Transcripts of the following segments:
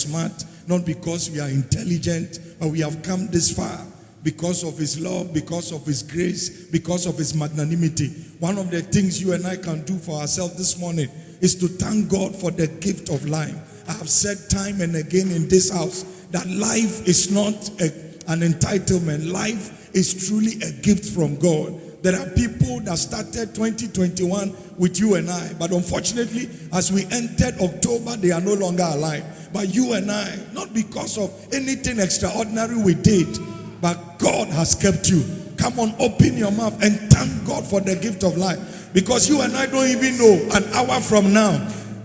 smart, not because we are intelligent, but we have come this far because of his love, because of his grace, because of his magnanimity. One of the things you and I can do for ourselves this morning is to thank God for the gift of life. I have said time and again in this house that life is not an entitlement. Life is truly a gift from God. There are people that started 2021 with you and I, but unfortunately, as we entered October, they are no longer alive. But you and I, not because of anything extraordinary we did, but God has kept you. Come on, open your mouth and thank God for the gift of life. Because you and I don't even know an hour from now,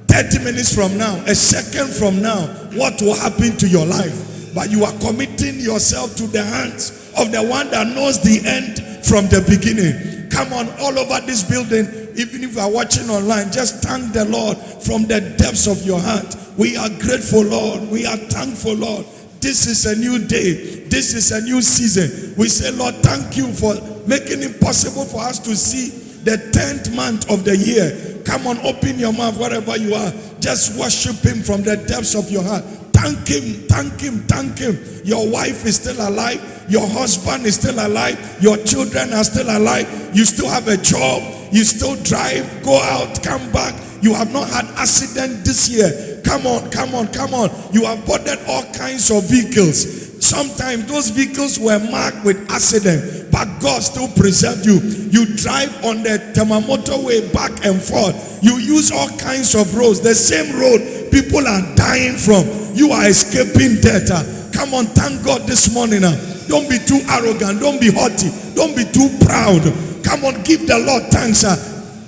30 minutes from now, a second from now, what will happen to your life. But you are committing yourself to the hands of the one that knows the end from the beginning. Come on, all over this building, even if you are watching online, just thank the Lord from the depths of your heart. We are grateful, Lord. We are thankful, Lord. This is a new day. This is a new season. We say, Lord, thank you for making it possible for us to see the 10th month of the year. Come on, open your mouth wherever you are. Just worship him from the depths of your heart. Thank him, thank him, thank him. Your wife is still alive. Your husband is still alive. Your children are still alive. You still have a job. You still drive, go out, come back. You have not had accident this year. Come on, come on, come on. You have boarded all kinds of vehicles. Sometimes those vehicles were marked with accident, but God still preserved you. You drive on the motorway back and forth. You use all kinds of roads. The same road people are dying from. You are escaping death. Come on, thank God this morning. Don't be too arrogant. Don't be haughty. Don't be too proud. Come on, give the Lord thanks.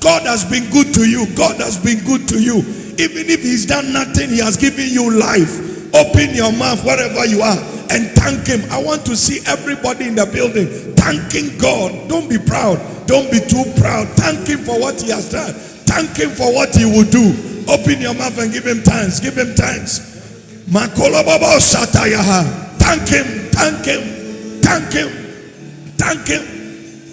God has been good to you. God has been good to you. Even if he's done nothing, he has given you life. Open your mouth wherever you are and thank him. I want to see everybody in the building thanking God. Don't be proud. Don't be too proud. Thank him for what he has done. Thank him for what he will do. Open your mouth and give him thanks. Give him thanks. Thank him. Thank him. Thank him. Thank him.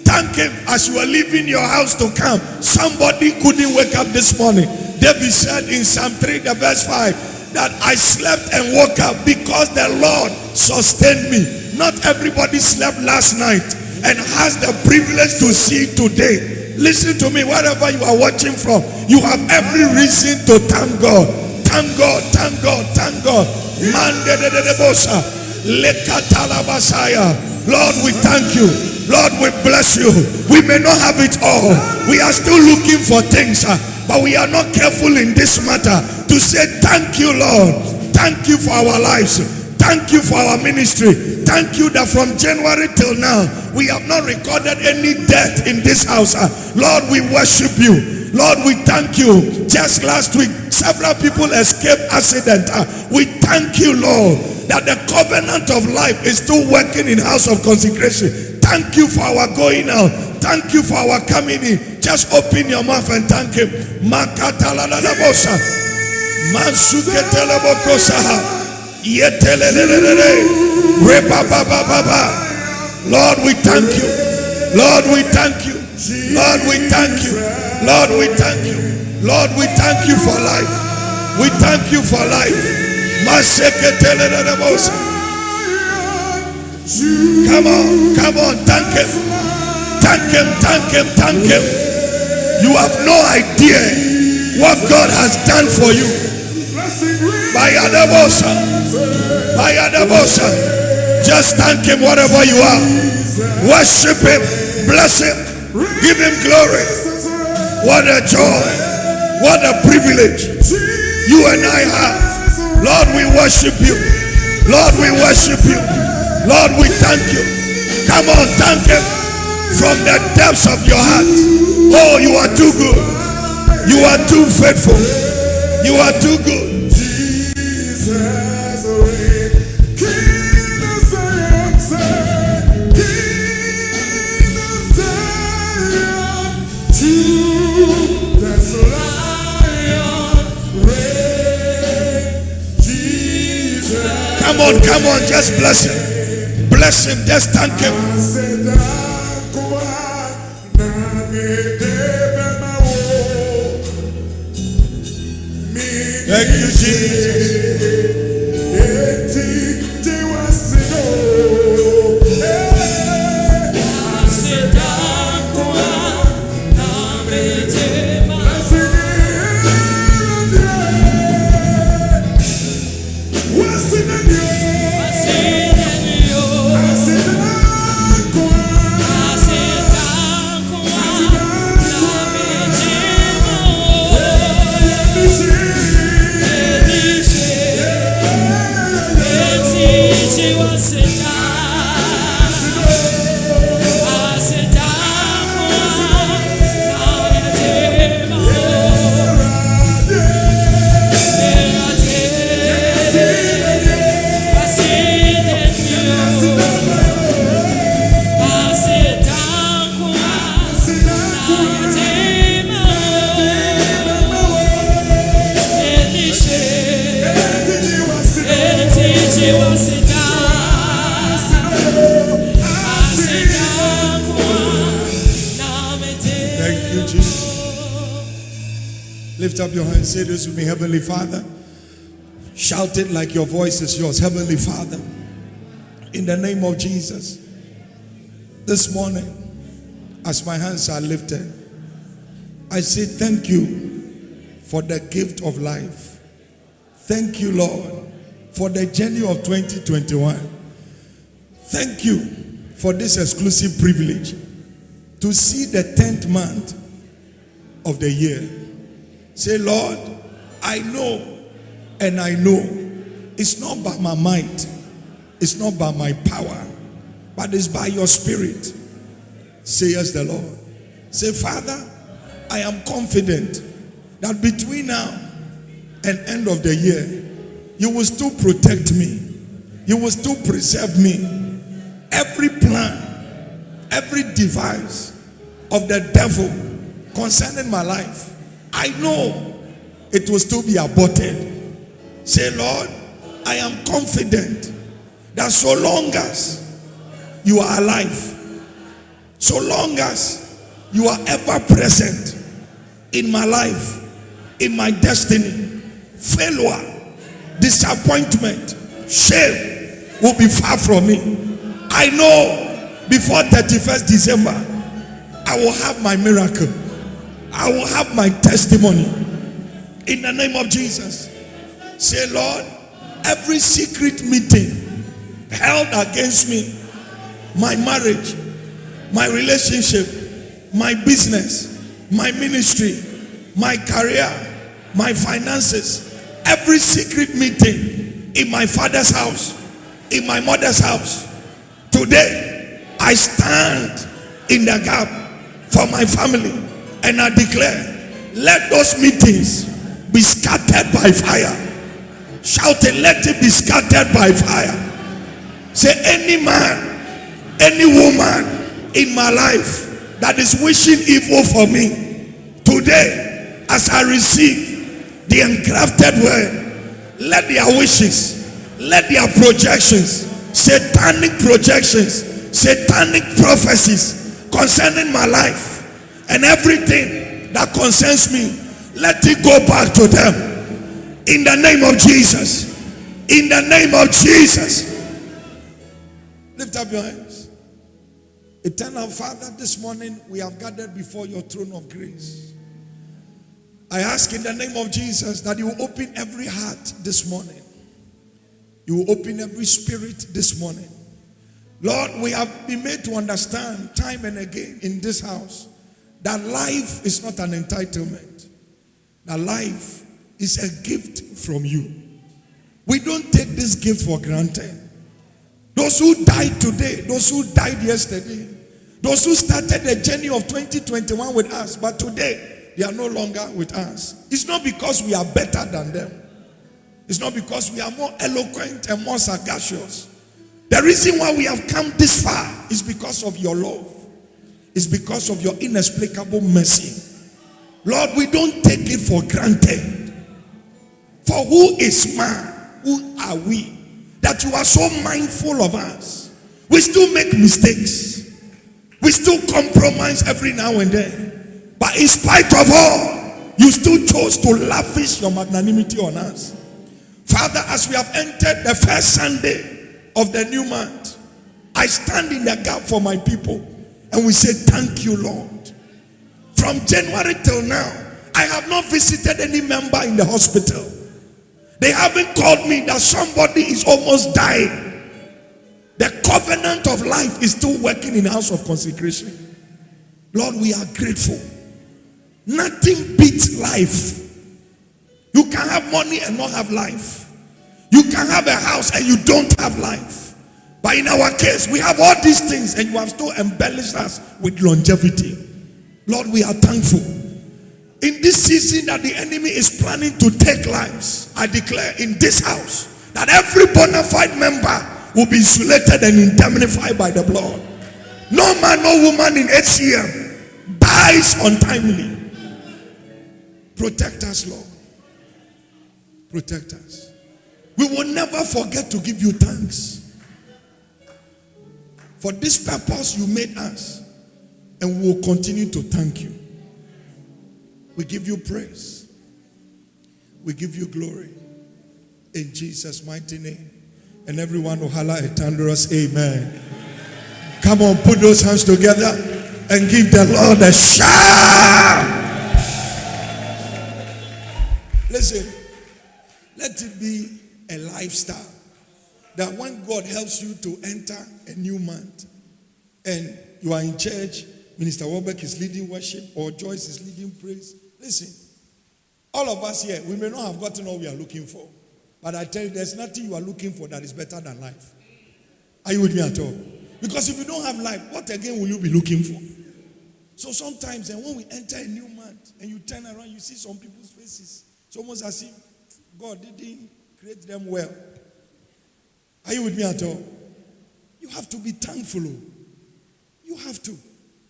Thank him. As you are leaving your house to come, somebody couldn't wake up this morning. David said in Psalm 3, the verse 5, that I slept and woke up because the Lord sustained me. Not everybody slept last night and has the privilege to see today. Listen to me, wherever you are watching from, you have every reason to thank God. Thank God, thank God, thank God. Lord, we thank you. Lord, we bless you. We may not have it all. We are still looking for things, but we are not careful in this matter to say thank you, Lord. Thank you for our lives. Thank you for our ministry. Thank you that from January till now, we have not recorded any death in this house. Lord, we worship you. Lord, we thank you. Just last week, several people escaped accident. We thank you, Lord, that the covenant of life is still working in house of consecration. Thank you for our going out. Thank you for our coming in. Just open your mouth and thank him. Lord, we thank you. Lord, we thank you. Lord, we thank you. Lord, we thank you. Lord, we thank you for life. We thank you for life. Come on, come on, thank him. Thank him, thank him, thank him. You have no idea what God has done for you. Just thank him wherever you are. Worship him, bless him, give him glory. What a joy, what a privilege you and I have. Lord, we worship you. Lord, we worship you. Lord, we thank you. Come on, thank him from the depths of your heart. Oh, you are too good. You are too faithful. You are too good. Come on, come on, just bless him. Bless him, just thank him. Thank you, Jesus. Lift up your hands, say this with me. Heavenly Father, shout it like your voice is yours. Heavenly Father, in the name of Jesus, this morning, as my hands are lifted, I say thank you for the gift of life. Thank you, Lord, for the journey of 2021. Thank you for this exclusive privilege to see the 10th month of the year. Say, Lord, I know and I know it's not by my might, it's not by my power, but it's by your spirit. Say yes, the Lord. Say, Father, I am confident that between now and end of the year, you will still protect me. You will still preserve me. Every plan, every device of the devil concerning my life, I know it will still be aborted. Say, Lord, I am confident that so long as you are alive, so long as you are ever present in my life, in my destiny, failure, disappointment, shame will be far from me. I know before 31st December, I will have my miracle. I will have my testimony in the name of Jesus. Say, Lord, every secret meeting held against me, my marriage, my relationship, my business, my ministry, my career, my finances, every secret meeting in my father's house, in my mother's house, today I stand in the gap for my family. And I declare, let those meetings be scattered by fire. Shout it, let it be scattered by fire. Say, any man, any woman in my life that is wishing evil for me, today, as I receive the engrafted word, let their wishes, let their projections, satanic projections, satanic prophecies concerning my life, and everything that concerns me, let it go back to them. In the name of Jesus. In the name of Jesus. Lift up your hands. Eternal Father, this morning we have gathered before your throne of grace. I ask in the name of Jesus that you will open every heart this morning. You will open every spirit this morning. Lord, we have been made to understand time and again in this house that life is not an entitlement. That life is a gift from you. We don't take this gift for granted. Those who died today, those who died yesterday, those who started the journey of 2021 with us, but today they are no longer with us. It's not because we are better than them. It's not because we are more eloquent and more sagacious. The reason why we have come this far is because of your love. It's because of your inexplicable mercy. Lord, we don't take it for granted. For who is man? Who are we? That you are so mindful of us. We still make mistakes. We still compromise every now and then. But in spite of all, you still chose to lavish your magnanimity on us. Father, as we have entered the first Sunday of the new month, I stand in the gap for my people. And we say, thank you, Lord. From January till now, I have not visited any member in the hospital. They haven't told me that somebody is almost dying. The covenant of life is still working in the house of consecration. Lord, we are grateful. Nothing beats life. You can have money and not have life. You can have a house and you don't have life. But in our case, we have all these things and you have still embellished us with longevity. Lord, we are thankful. In this season that the enemy is planning to take lives, I declare in this house that every bona fide member will be insulated and indemnified by the blood. No man, no woman in HCM dies untimely. Protect us, Lord. Protect us. We will never forget to give you thanks. For this purpose you made us, and we will continue to thank you. We give you praise. We give you glory. In Jesus' mighty name. And everyone will holler a thunderous amen. Come on, put those hands together and give the Lord a shout. Listen, let it be a lifestyle that when God helps you to enter a new month and you are in church, Minister Warbeck is leading worship or Joyce is leading praise. Listen, all of us here, we may not have gotten all we are looking for, but I tell you, there's nothing you are looking for that is better than life. Are you with me at all? Because if you don't have life, what again will you be looking for? So sometimes, and when we enter a new month and you turn around, you see some people's faces. It's almost as if God didn't create them well. Are you with me at all? You have to be thankful. You have to.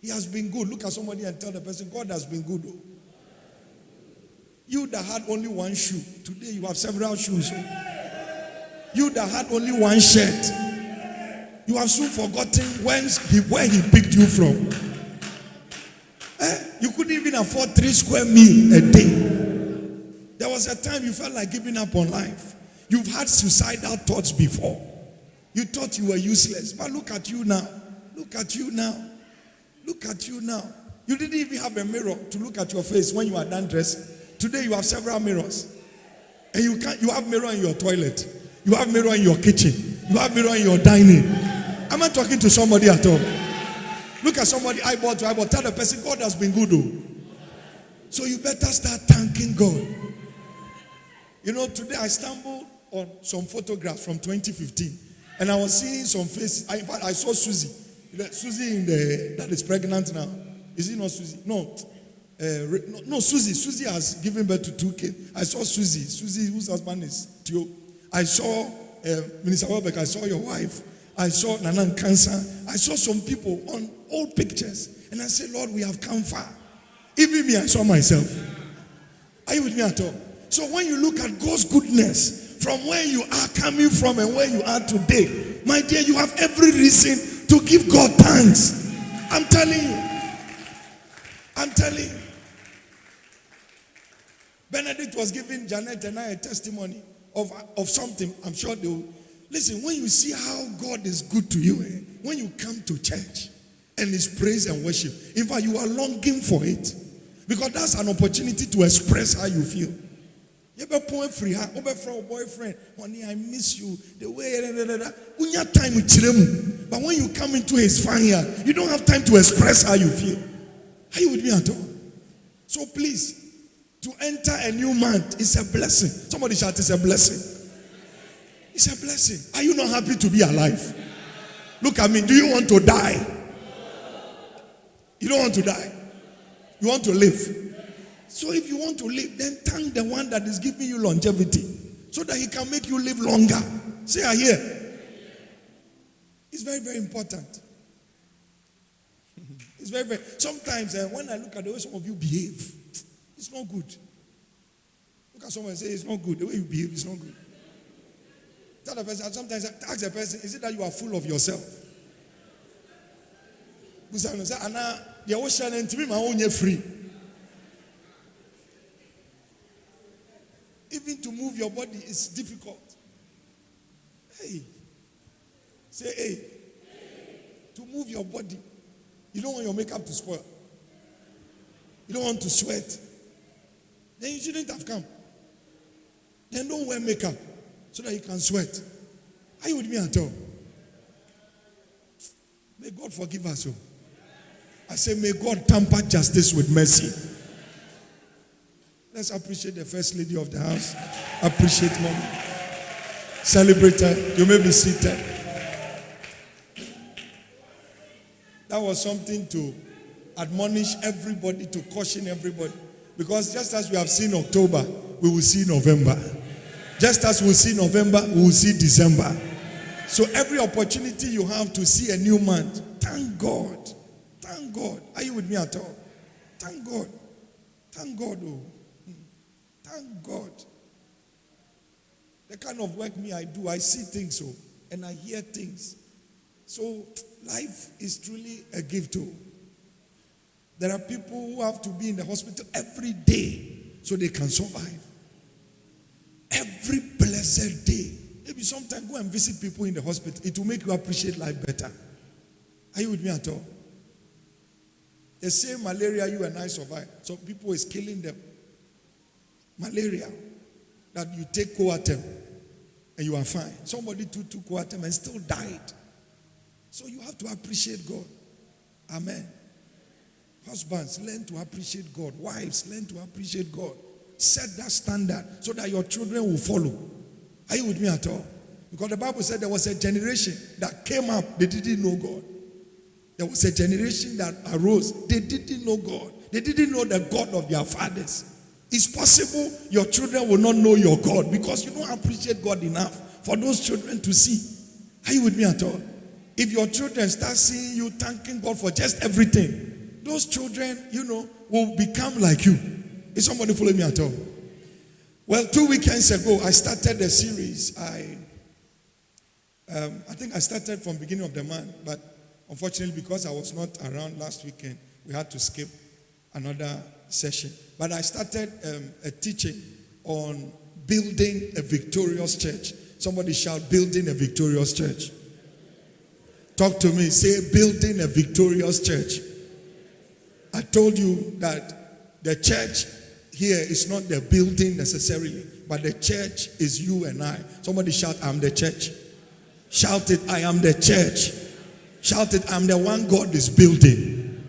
He has been good. Look at somebody and tell the person, God has been good. You that had only one shoe, today you have several shoes. You that had only one shirt, you have soon forgotten where he picked you from. You couldn't even afford 3 square meals a day. There was a time you felt like giving up on life. You've had suicidal thoughts before. You thought you were useless. But look at you now. Look at you now. Look at you now. You didn't even have a mirror to look at your face when you are done dressing. Today you have several mirrors. And you have mirror in your toilet. You have mirror in your kitchen. You have mirror in your dining. Am I talking to somebody at all? Look at somebody eyeball to eyeball. Tell the person, God has been good. So you better start thanking God. You know, today I stumbled on some photographs from 2015. And I was seeing some faces. In fact, I saw Susie. Susie that is pregnant now. Is it not Susie? No. No, Susie. Susie has given birth to 2 kids. I saw Susie. Susie, whose husband is Tio. I saw Minister Welbeck. I saw your wife. I saw Nana Nkansa. I saw some people on old pictures. And I said, Lord, we have come far. Even me, I saw myself. Are you with me at all? So when you look at God's goodness from where you are coming from and where you are today, my dear, you have every reason to give God thanks. I'm telling you. I'm telling you. Benedict was giving Janet and I a testimony of something. I'm sure they will. Listen, when you see how God is good to you, when you come to church and it's praise and worship, in fact, you are longing for it. Because that's an opportunity to express how you feel. You ever point free, boyfriend, honey, I miss you. The way, when you have time with Chiremu, but when you come into his vineyard, you don't have time to express how you feel. Are you with me at all? So please, to enter a new month is a blessing. Somebody shout, it's a blessing. It's a blessing. Are you not happy to be alive? Look at me. Do you want to die? You don't want to die. You want to live. So if you want to live, then thank the one that is giving you longevity so that he can make you live longer. Say, I hear. It's very, very important. It's very, very. Sometimes when I look at the way some of you behave, it's not good. Look at someone and say, it's not good. The way you behave is not good. Tell the person, sometimes ask the person, is it that you are full of yourself? Free. Even to move your body is difficult. Hey. Say, hey. To move your body. You don't want your makeup to spoil. You don't want to sweat. Then you shouldn't have come. Then don't wear makeup so that you can sweat. Are you with me at all? May God forgive us all. I say, may God tamper justice with mercy. Let's appreciate the first lady of the house. Appreciate mom. Celebrate her. You may be seated. That was something to admonish everybody, to caution everybody. Because just as we have seen October, we will see November. Just as we will see November, we will see December. So every opportunity you have to see a new month, thank God. Thank God. Are you with me at all? Thank God. Thank God. Oh. Thank God. The kind of work I do, I see things and I hear things. So life is truly a gift. There are people who have to be in the hospital every day so they can survive. Every blessed day. Maybe sometime go and visit people in the hospital. It will make you appreciate life better. Are you with me at all? The same malaria you and I survive. So people is killing them. Malaria. That you take Coartem and you are fine. Somebody took Coartem and still died. So you have to appreciate God. Amen. Husbands, learn to appreciate God. Wives, learn to appreciate God. Set that standard so that your children will follow. Are you with me at all? Because the Bible said there was a generation that came up, they didn't know God. There was a generation that arose, they didn't know God. They didn't know the God of their fathers. It's possible your children will not know your God because you don't appreciate God enough for those children to see. Are you with me at all? If your children start seeing you thanking God for just everything, those children, will become like you. Is somebody following me at all? Well, 2 weekends ago, I started a series. I think I started from beginning of the month, but unfortunately, because I was not around last weekend, we had to skip another session. But I started a teaching on building a victorious church. Somebody shout, building a victorious church. Talk to me. Say, building a victorious church. I told you that the church here is not the building necessarily, but the church is you and I. Somebody shout, I'm the church. Shout it, I am the church. Shout it, I'm the one God is building.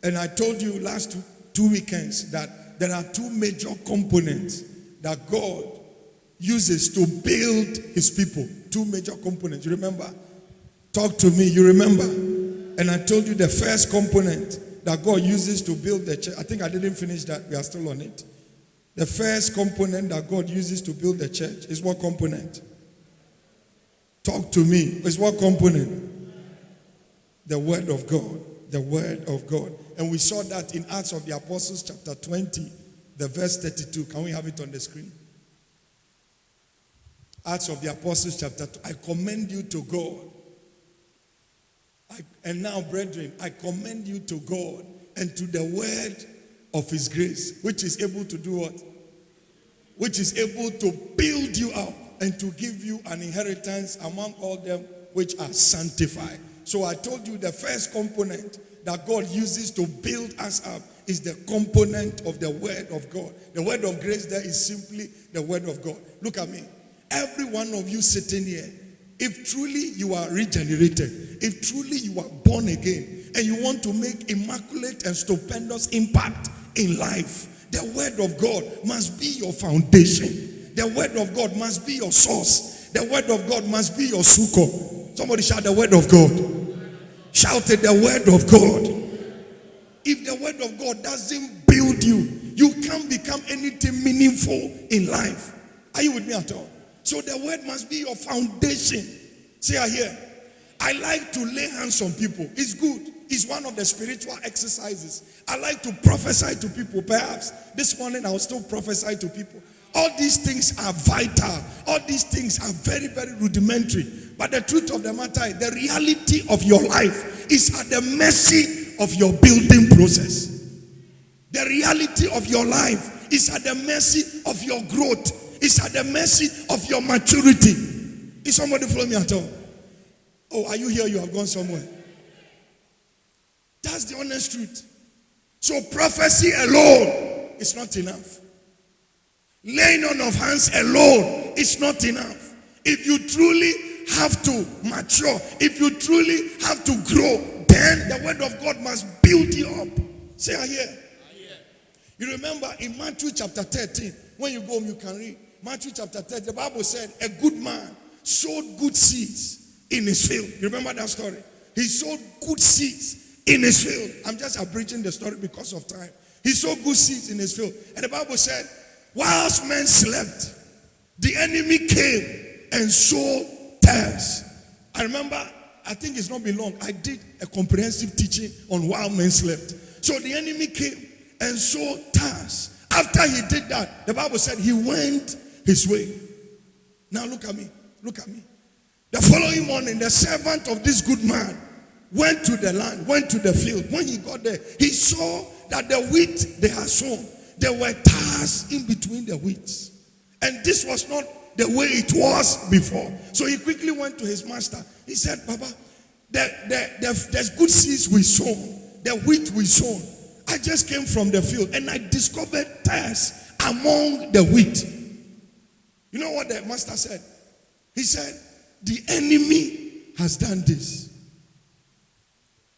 And I told you last two weekends that there are two major components that God uses to build his people. Two major components. You remember? Talk to me. You remember? And I told you the first component that God uses to build the church. I think I didn't finish that. We are still on it. The first component that God uses to build the church is what component? Talk to me. Is what component? The Word of God. The Word of God. And we saw that in Acts of the Apostles chapter 20, the verse 32. Can we have it on the screen? Acts of the Apostles chapter 2. I commend you to God. And now, brethren, I commend you to God and to the word of his grace, which is able to do what? Which is able to build you up and to give you an inheritance among all them which are sanctified. So I told you the first component that God uses to build us up is the component of the word of God. The word of grace there is simply the word of God. Look at me. Every one of you sitting here, if truly you are regenerated, if truly you are born again, and you want to make immaculate and stupendous impact in life, the word of God must be your foundation. The word of God must be your source. The word of God must be your succor. Somebody shout the word of God. Shout it, the word of God. If the word of God doesn't build you, you can't become anything meaningful in life. Are you with me at all? So the word must be your foundation. See here. I like to lay hands on people. It's good. It's one of the spiritual exercises. I like to prophesy to people. Perhaps this morning I will still prophesy to people. All these things are vital. All these things are very, very rudimentary. But the truth of the matter is the reality of your life is at the mercy of your building process. The reality of your life is at the mercy of your growth. It's at the mercy of your maturity. Is somebody following me at all? Oh, are you here? You have gone somewhere. That's the honest truth. So prophecy alone is not enough. Laying on of hands alone is not enough. If you truly have to mature, if you truly have to grow, then the word of God must build you up. Say, I hear. You remember in Matthew chapter 13, when you go home, you can read. Matthew chapter 13, the Bible said, a good man sowed good seeds in his field. You remember that story? He sowed good seeds in his field. I'm just abridging the story because of time. He sowed good seeds in his field. And the Bible said, whilst men slept, the enemy came and sowed tares. I remember, I think it's not been long, I did a comprehensive teaching on while men slept. So the enemy came and sowed tares. After he did that, the Bible said he went his way. Now look at me. Look at me. The following morning, the servant of this good man went to the land, went to the field. When he got there, he saw that the wheat they had sown, there were tares in between the wheats. And this was not the way it was before. So he quickly went to his master. He said, Papa, there's good seeds we sown, the wheat we sown. I just came from the field and I discovered tares among the wheat. You know what the master said? He said, the enemy has done this.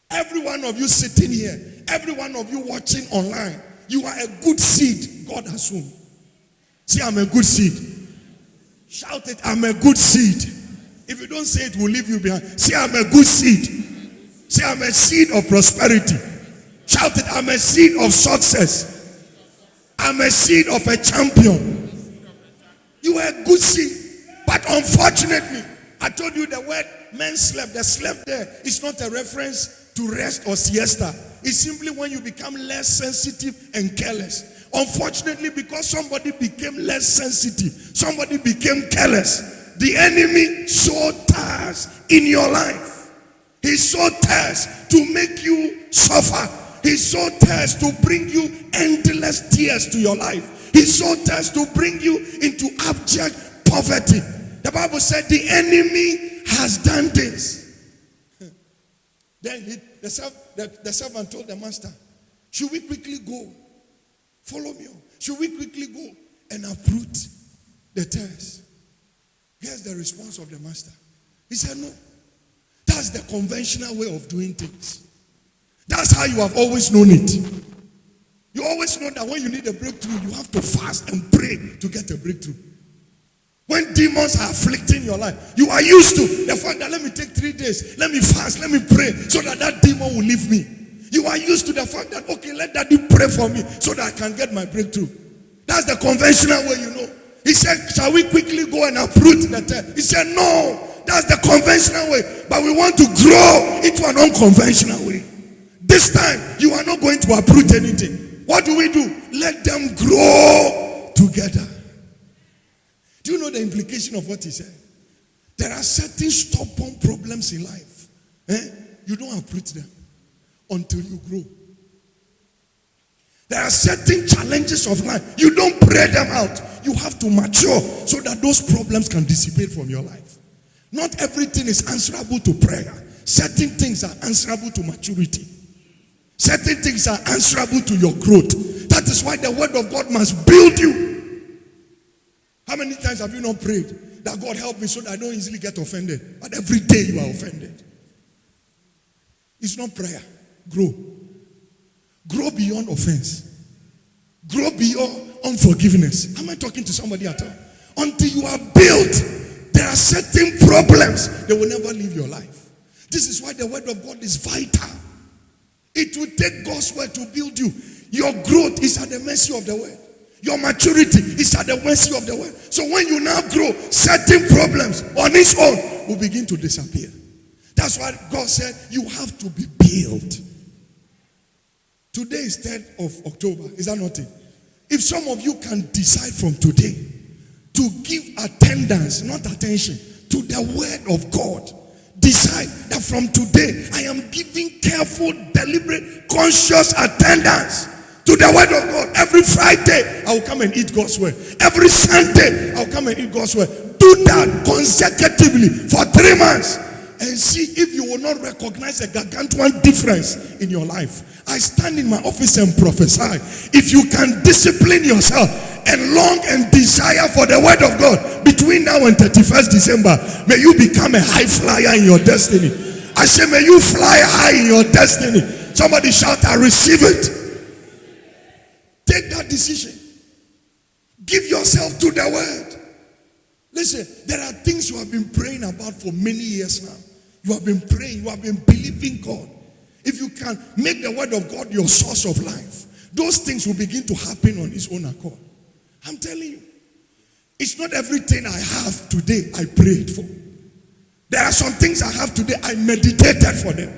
Every one of you sitting here, every one of you watching online, you are a good seed God has sown. Say, I'm a good seed. Shout it, I'm a good seed. If you don't say it, we'll leave you behind. Say, I'm a good seed. Say, I'm a seed of prosperity. Shout it, I'm a seed of success. I'm a seed of a champion. You are a good seed. But unfortunately, I told you the word men slept. The slept there is not a reference to rest or siesta. It's simply when you become less sensitive and careless. Unfortunately, because somebody became less sensitive, somebody became careless, the enemy sowed tares in your life. He sowed tares to make you suffer. He sowed tares to bring you endless tears to your life. He sowed tares to bring you into abject poverty. The Bible said the enemy has done this. Then the servant told the master, should we quickly go? Follow me. Should we quickly go and uproot the tares? Here's the response of the master. He said, no. That's the conventional way of doing things. That's how you have always known it. You always know that when you need a breakthrough, you have to fast and pray to get a breakthrough. When demons are afflicting your life, you are used to the fact that let me take 3 days, let me fast, let me pray so that that demon will leave me. You are used to the fact that, okay, let daddy pray for me so that I can get my breakthrough. That's the conventional way, you know. He said, shall we quickly go and uproot the tares? He said, no, that's the conventional way. But we want to grow into an unconventional way. This time, you are not going to uproot anything. What do? Let them grow together. Do you know the implication of what he said? There are certain stubborn problems in life. You don't uproot them until you grow. There are certain challenges of life. You don't pray them out. You have to mature so that those problems can dissipate from your life. Not everything is answerable to prayer. Certain things are answerable to maturity. Certain things are answerable to your growth. That is why the word of God must build you. How many times have you not prayed that God help me so that I don't easily get offended? But every day you are offended. It's not prayer. Grow. Grow beyond offense. Grow beyond unforgiveness. Am I talking to somebody at all? Until you are built, there are certain problems that will never leave your life. This is why the word of God is vital. It will take God's word to build you. Your growth is at the mercy of the word. Your maturity is at the mercy of the word. So when you now grow, certain problems on its own will begin to disappear. That's why God said you have to be built. Today is 3rd of October. Is that not it? If some of you can decide from today to give attendance, not attention, to the word of God, decide that from today I am giving careful, deliberate, conscious attendance to the word of God. Every Friday I will come and eat God's word. Every Sunday I will come and eat God's word. Do that consecutively for 3 months and see if you will not recognize a gargantuan difference in your life. I stand in my office and prophesy. If you can discipline yourself and long and desire for the word of God between now and 31st December, may you become a high flyer in your destiny. I say, may you fly high in your destiny. Somebody shout, I receive it. Take that decision. Give yourself to the word. Listen, there are things you have been praying about for many years now. You have been praying, you have been believing God. If you can make the word of God your source of life, those things will begin to happen on its own accord. I'm telling you, it's not everything I have today I prayed for. There are some things I have today I meditated for them.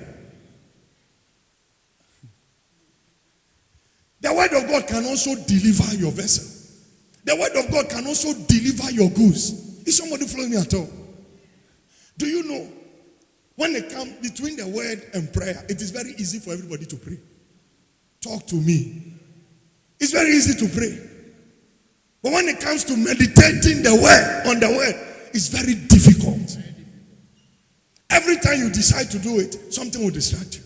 The word of God can also deliver your vessel. The word of God can also deliver your goods. Is somebody following me at all? Do you know, when it comes between the word and prayer, it is very easy for everybody to pray. Talk to me. It's very easy to pray. But when it comes to meditating the word on the word, it's very difficult. Every time you decide to do it, something will distract you.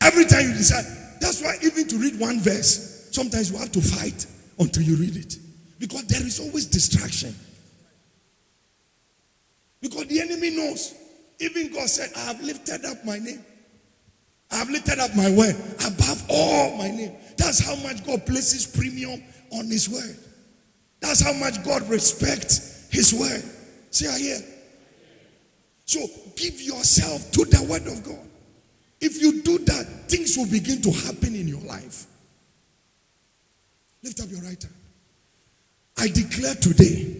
Every time you decide, that's why even to read one verse, sometimes you have to fight until you read it. Because there is always distraction. Because the enemy knows. Even God said, I have lifted up my name. I have lifted up my word above all my name. That's how much God places premium on his word. That's how much God respects his word. See, I hear. So give yourself to the word of God. If you do that, things will begin to happen in your life. Lift up your right hand. I declare today,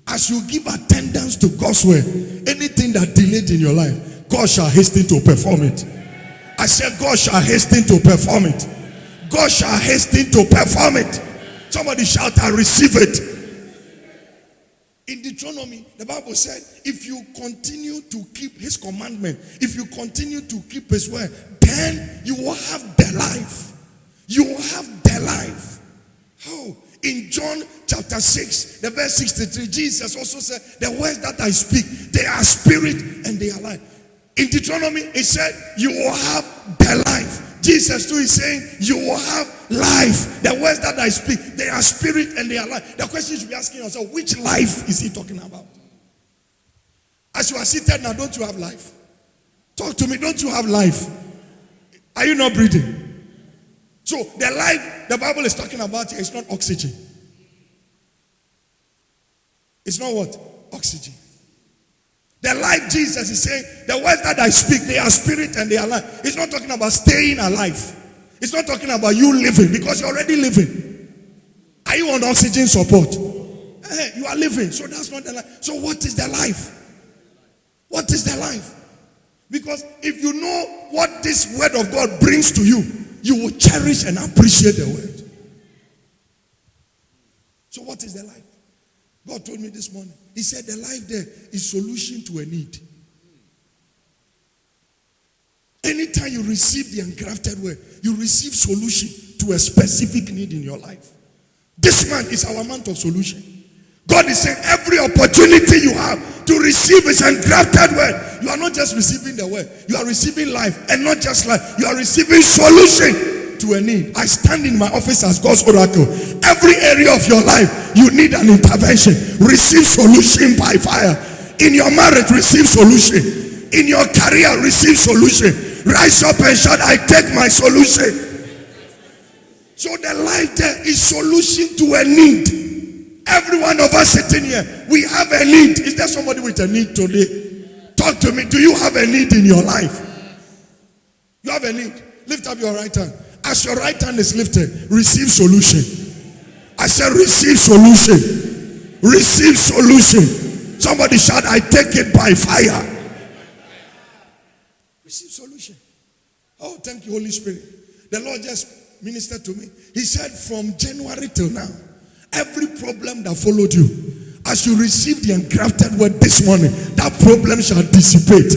as you give attendance to God's word, anything that delayed in your life, God shall hasten to perform it. I said, God shall hasten to perform it. God shall hasten to perform it. Somebody shout, I receive it. In Deuteronomy, the Bible said, if you continue to keep his commandment, if you continue to keep his word, then you will have the life. You will have the life. How? In John chapter 6, the verse 63, Jesus also said, the words that I speak, they are spirit and they are life. In Deuteronomy, it said, you will have the life. Jesus too is saying, you will have life. The words that I speak, they are spirit and they are life. The question you should be asking yourself, which life is he talking about? As you are seated now, don't you have life? Talk to me, don't you have life? Are you not breathing? So the life the Bible is talking about here is not oxygen. It's not what? Oxygen. The life Jesus is saying, the words that I speak, they are spirit and they are life. It's not talking about staying alive. It's not talking about you living, because you're already living. Are you on oxygen support? You are living, so that's not the life. So what is the life? What is the life? Because if you know what this word of God brings to you, you will cherish and appreciate the word. So what is the life? God told me this morning. He said the life there is solution to a need. Anytime you receive the engrafted word, you receive solution to a specific need in your life. This month is our month of solution. God is saying every opportunity you have to receive his engrafted word, you are not just receiving the word, you are receiving life, and not just life, you are receiving solution to a need. I stand in my office as God's oracle. Every area of your life, you need an intervention. Receive solution by fire. In your marriage, receive solution. In your career, receive solution. Rise up and shout, I take my solution. So the life there is solution to a need. Every one of us sitting here, we have a need. Is there somebody with a need today? Talk to me. Do you have a need in your life? You have a need. Lift up your right hand. As your right hand is lifted, receive solution. I said receive solution. Receive solution. Somebody shout, I take it by fire. Receive solution. Oh, thank you, Holy Spirit. The Lord just ministered to me. He said from January till now, every problem that followed you, as you receive the engrafted word this morning, that problem shall dissipate.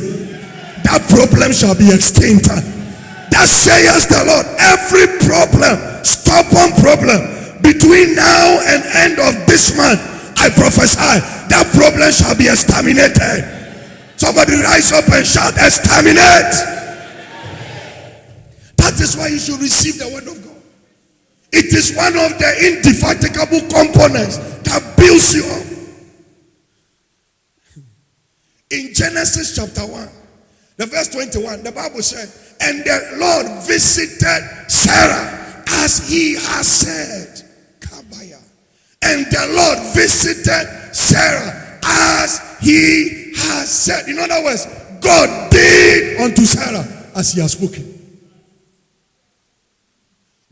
That problem shall be extinct. That says the Lord, every problem, stubborn problem, between now and end of this month, I prophesy, that problem shall be exterminated. Somebody rise up and shout, exterminate. That is why you should receive the word of God. It is one of the indefatigable components that builds you up. In Genesis chapter 1, the verse 21, the Bible said, and the Lord visited Sarah as he has said. Kabaya. And the Lord visited Sarah as he has said. In other words, God did unto Sarah as he has spoken.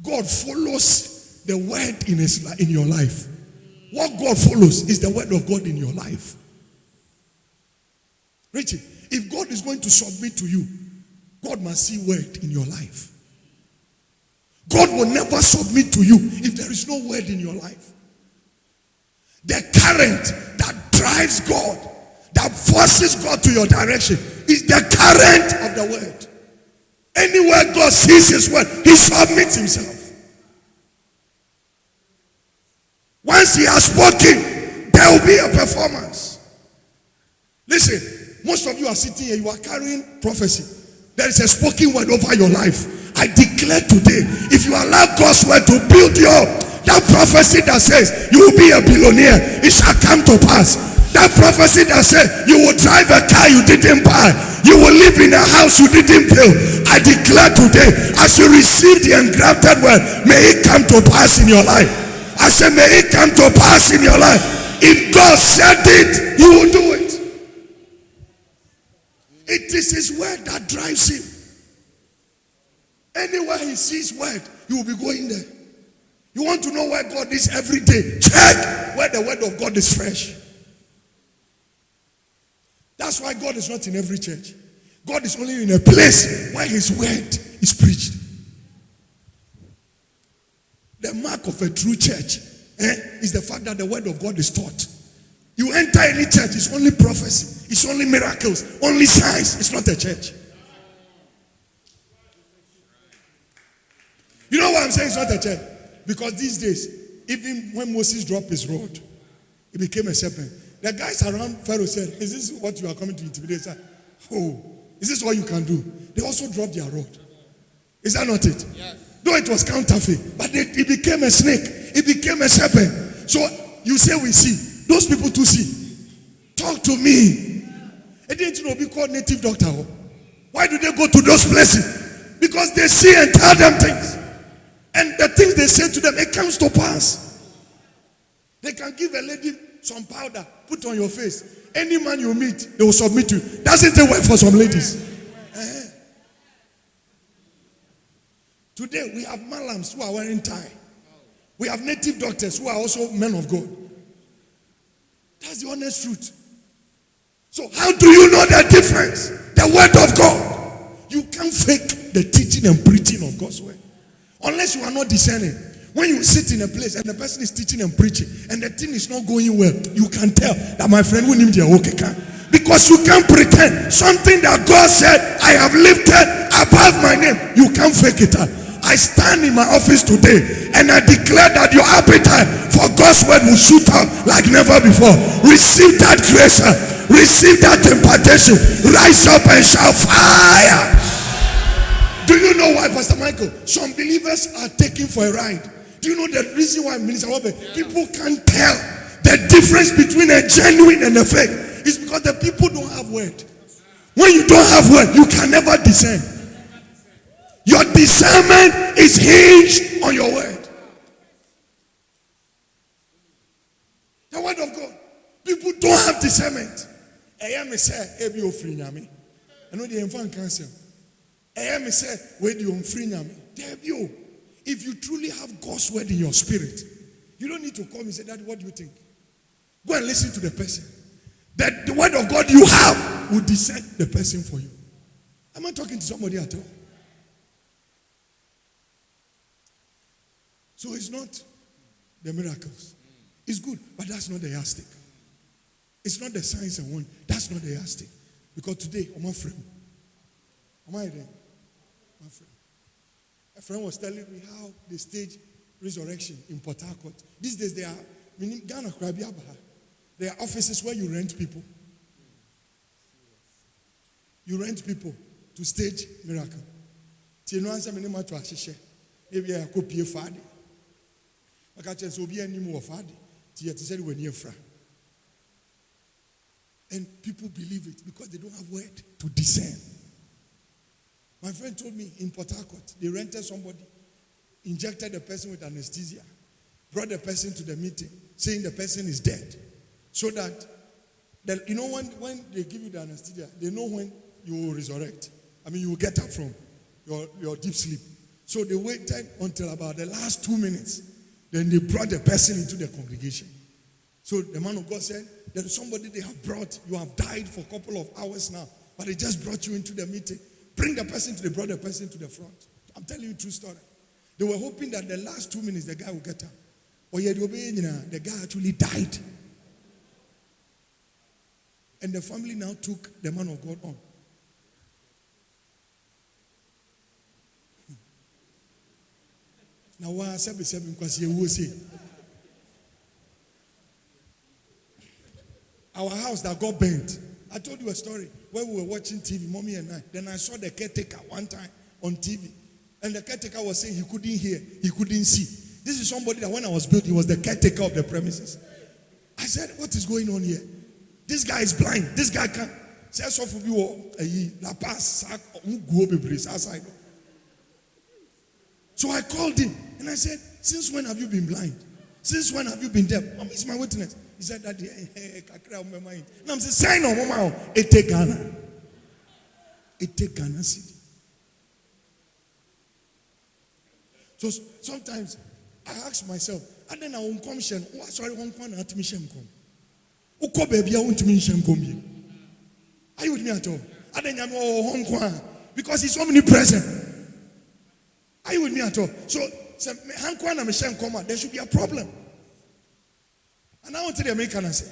God follows the word in your life. What God follows is the word of God in your life. Richie, if God is going to submit to you, God must see word in your life. God will never submit to you if there is no word in your life. The current that drives God, that forces God to your direction, is the current of the word. Anywhere God sees his word, he submits himself. Once he has spoken, there will be a performance. Listen. Most of you are sitting here, you are carrying prophecy. There is a spoken word over your life. I declare today, if you allow God's word to build you up, that prophecy that says you will be a billionaire, it shall come to pass. That prophecy that says you will drive a car you didn't buy, you will live in a house you didn't build, I declare today, as you receive the engrafted word, may it come to pass in your life. I say, may it come to pass in your life. If God said it, you will do it. It is his word that drives him. Anywhere he sees word, he will be going there. You want to know where God is every day? Check where the word of God is fresh. That's why God is not in every church. God is only in a place where his word is preached. The mark of a true church is the fact that the word of God is taught. You enter any church, it's only prophecy, it's only miracles, only signs. It's not a church. You know why I'm saying it's not a church? Because these days, even when Moses dropped his rod, it became a serpent. The guys around Pharaoh said, is this what you are coming to intimidate? Oh, is this all you can do? They also dropped their rod. Is that not it? Yes. Though it was counterfeit, but it became a snake. It became a serpent. So you say we see. Those people to see. Talk to me. And didn't you know be called native doctor? Why do they go to those places? Because they see and tell them things. And the things they say to them, it comes to pass. They can give a lady some powder, put on your face. Any man you meet, they will submit to you. Doesn't it work for some ladies? Today we have malams who are wearing tie. We have native doctors who are also men of God. That's the honest truth. So how do you know the difference? The word of God. You can't fake the teaching and preaching of God's word. Unless you are not discerning. When you sit in a place and the person is teaching and preaching and the thing is not going well, you can tell that my friend will need their okay can. Because you can't pretend something that God said, I have lifted above my name. You can't fake it up. I stand in my office today and I declare that your appetite for God's word will shoot up like never before. Receive that grace. Receive that impartation. Rise up and shout fire. Do you know why, Pastor Michael? Some believers are taken for a ride. Do you know the reason why, Minister Robert, people can't tell the difference between a genuine and a fake? It's because the people don't have word. When you don't have word, you can never discern. Your discernment is hinged on your word. The word of God. People don't have discernment. I am say, "Ebi ofri nyame." I know the infant cancer. I am say, "Where do you free nyame?" Debio. If you truly have God's word in your spirit, you don't need to come and say, "Daddy, what do you think?" Go and listen to the person. That the word of God you have will discern the person for you. Am I talking to somebody at all? So it's not the miracles. It's good, but that's not the yardstick. It's not the signs and wonders. That's not the yardstick. Because today, I'm a friend. Am I there? My friend. A friend was telling me how they stage resurrection in Port Harcourt. These days, they are, meaning Ghana, there are offices where you rent people. You rent people to stage miracle. Till no answer many to ashishe. Maybe I could pay fadi. I can't just be any more fadi. Till you said when you're fra. And people believe it because they don't have word to discern. My friend told me in Port Harcourt, they rented somebody, injected the person with anesthesia, brought the person to the meeting, saying the person is dead. So that, you know, when they give you the anesthesia, they know when you will resurrect. I mean, you will get up from your deep sleep. So they waited until about the last 2 minutes. Then they brought the person into the congregation. So the man of God said, there is somebody they have brought. You have died for a couple of hours now, but they just brought you into the meeting. Bring the person they brought the person to the front. I'm telling you a true story. They were hoping that the last 2 minutes the guy will get up. Or yet the guy actually died. And the family now took the man of God on. Now why said because you will see our house that got burnt. I told you a story where we were watching TV, mommy and I. Then I saw the caretaker one time on TV. And the caretaker was saying he couldn't hear, he couldn't see. This is somebody that when I was built, he was the caretaker of the premises. I said, what is going on here? This guy is blind. This guy can't. So I called him and I said, since when have you been blind? Since when have you been deaf? Mom is my witness. He said that my mind. And I'm saying, sign on mama. It take Ghana. It take Ghana city. So sometimes I ask myself, and then I won't come shen. Oh, sorry, one corner at me shem come. Uko baby, I want to me shem come. Are you with me at all? And then I'm Hong Kong because he's omnipresent. Are you with me at all? So Hong Kong and shem come. There should be a problem. And I want to the American and say,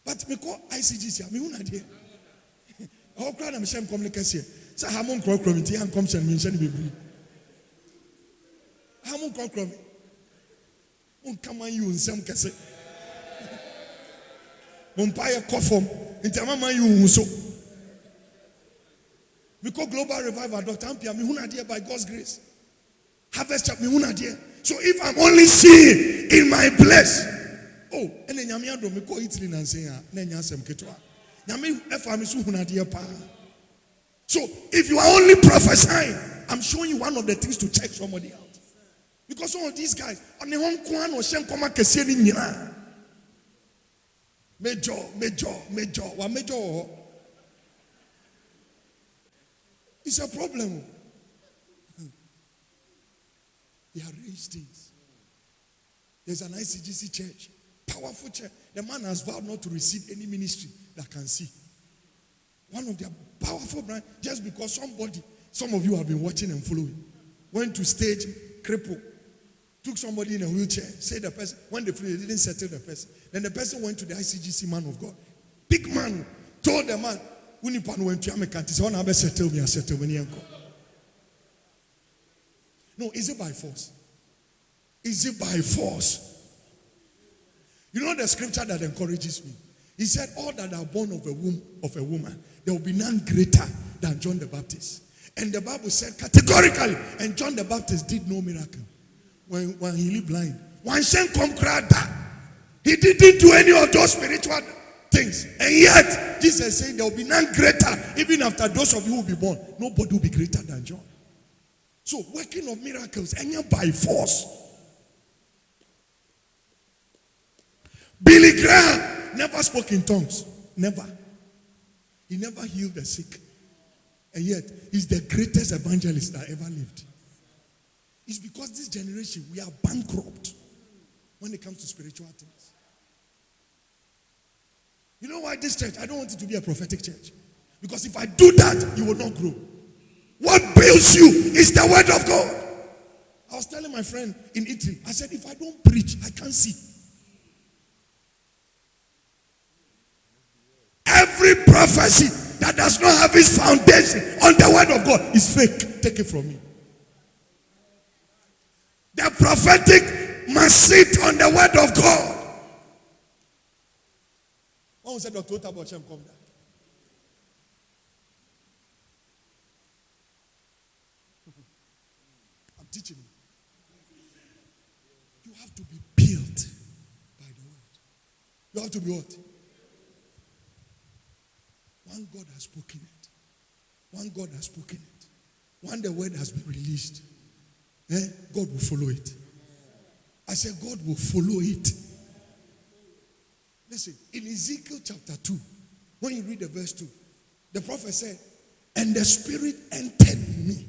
but me call ICGC, me who not here. How crowd am shem come like here. So Hamon crow committee and come shen me shen be free. Hamon crow committee. Come on, you in some case. Umpire coffin. Into my man you so. We call global revival. Dr. Ampia, me who not here by God's grace. Harvest chap me who not here. So if I'm only seeing in my place. Oh, and then Yamia do me call Italy and say, Nanyasem Ketua. Yami Efamisu Hunadia Pa. So if you are only prophesying, I'm showing you one of the things to check somebody out. Because some of these guys, on the Hong Kong or Shem Koma Keseni Nina. Major. What major? It's a problem. They arrange things. There's an ICGC church. Powerful church. The man has vowed not to receive any ministry that can see. One of their powerful brands, just because some of you have been watching and following, went to stage cripple, took somebody in a wheelchair, said the person, when they flew, they didn't settle the person. Then the person went to the ICGC man of God. Big man told the man, Unipan went to American, he said, I settle me. No, is it by force? Is it by force? You know the scripture that encourages me? He said, all that are born of a womb of a woman, there will be none greater than John the Baptist. And the Bible said categorically, and John the Baptist did no miracle when he lived blind. One shen come crowd back. He didn't do any of those spiritual things. And yet, Jesus said there will be none greater. Even after those of you will be born, nobody will be greater than John. So, working of miracles, and yet by force. Billy Graham never spoke in tongues. Never. He never healed the sick. And yet, he's the greatest evangelist that ever lived. It's because this generation, we are bankrupt when it comes to spiritual things. You know why this church? I don't want it to be a prophetic church. Because if I do that, you will not grow. What builds you is the word of God. I was telling my friend in Italy, I said, if I don't preach, I can't see. Every prophecy that does not have its foundation on the word of God is fake. Take it from me. The prophetic must sit on the word of God. One said, Dr. Otabochem, come down. teaching me. You have to be built by the word. You have to be what? One God has spoken it. One God has spoken it. One the word has been released. God will follow it. I said God will follow it. Listen, in Ezekiel chapter 2, when you read the verse 2, the prophet said, and the Spirit entered me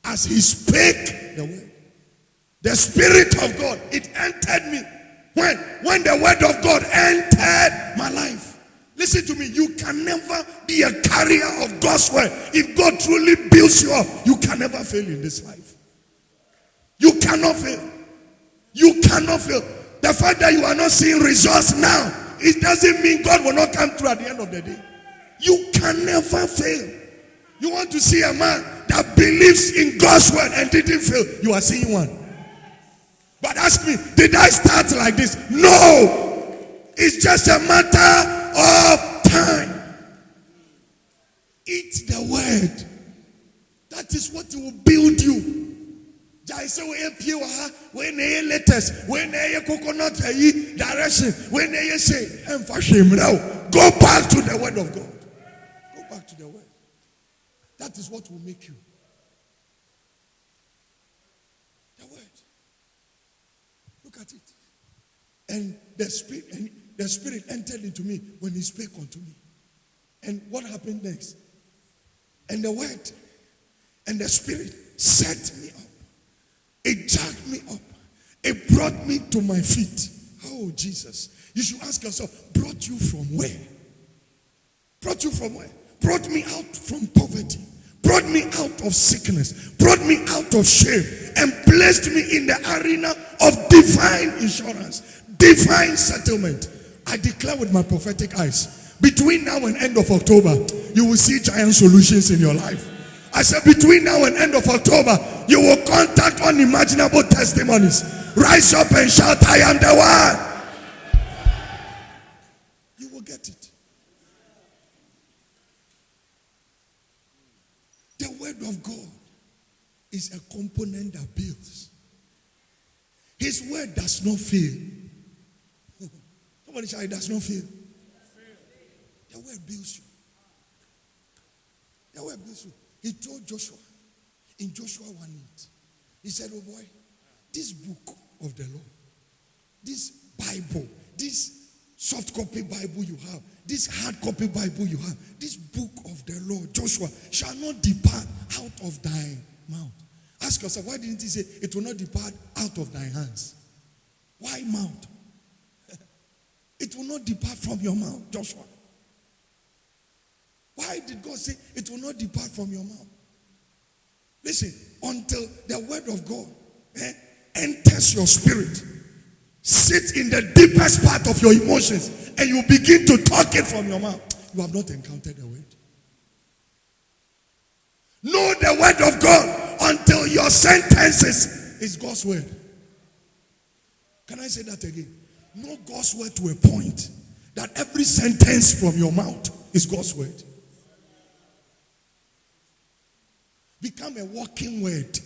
as he spake the word. The Spirit of God, it entered me. When the word of God entered my life. Listen to me, you can never be a carrier of God's word. If God truly builds you up, you can never fail in this life. You cannot fail. You cannot fail. The fact that you are not seeing results now, it doesn't mean God will not come through at the end of the day. You can never fail. You want to see a man that believes in God's word and didn't fail, you are seeing one. But ask me, did I start like this? No. It's just a matter of time. Eat the word. That is what will build you. When they letters, when they coconut direction, when they say, go back to the word of God. Go back to the word. That is what will make you. The word. Look at it. And the Spirit entered into me when he spake unto me. And what happened next? And the word and the Spirit set me up. It jacked me up. It brought me to my feet. Oh, Jesus. You should ask yourself, brought you from where? Brought you from where? Brought me out from poverty. Brought me out of sickness. Brought me out of shame. And placed me in the arena of divine insurance. Divine settlement. I declare with my prophetic eyes, between now and end of October, you will see giant solutions in your life. I said between now and end of October, you will contact unimaginable testimonies. Rise up and shout, I am the one. You will get it. The word of God is a component that builds. His word does not fail. Somebody shout, it does not fail. The word builds you. The word builds you. He told Joshua in Joshua 1:8, he said, oh boy, this book of the law, this Bible, this soft copy Bible you have, this hard copy Bible you have, this book of the law, Joshua, shall not depart out of thy mouth. Ask yourself, why didn't he say it will not depart out of thy hands? Why mouth? It will not depart from your mouth, Joshua. Why did God say it will not depart from your mouth? Listen, until the word of God enters your spirit, sit in the deepest part of your emotions, and you begin to talk it from your mouth, you have not encountered the word. Know the word of God until your sentences is God's word. Can I say that again? Know God's word to a point that every sentence from your mouth is God's word. Become a walking word.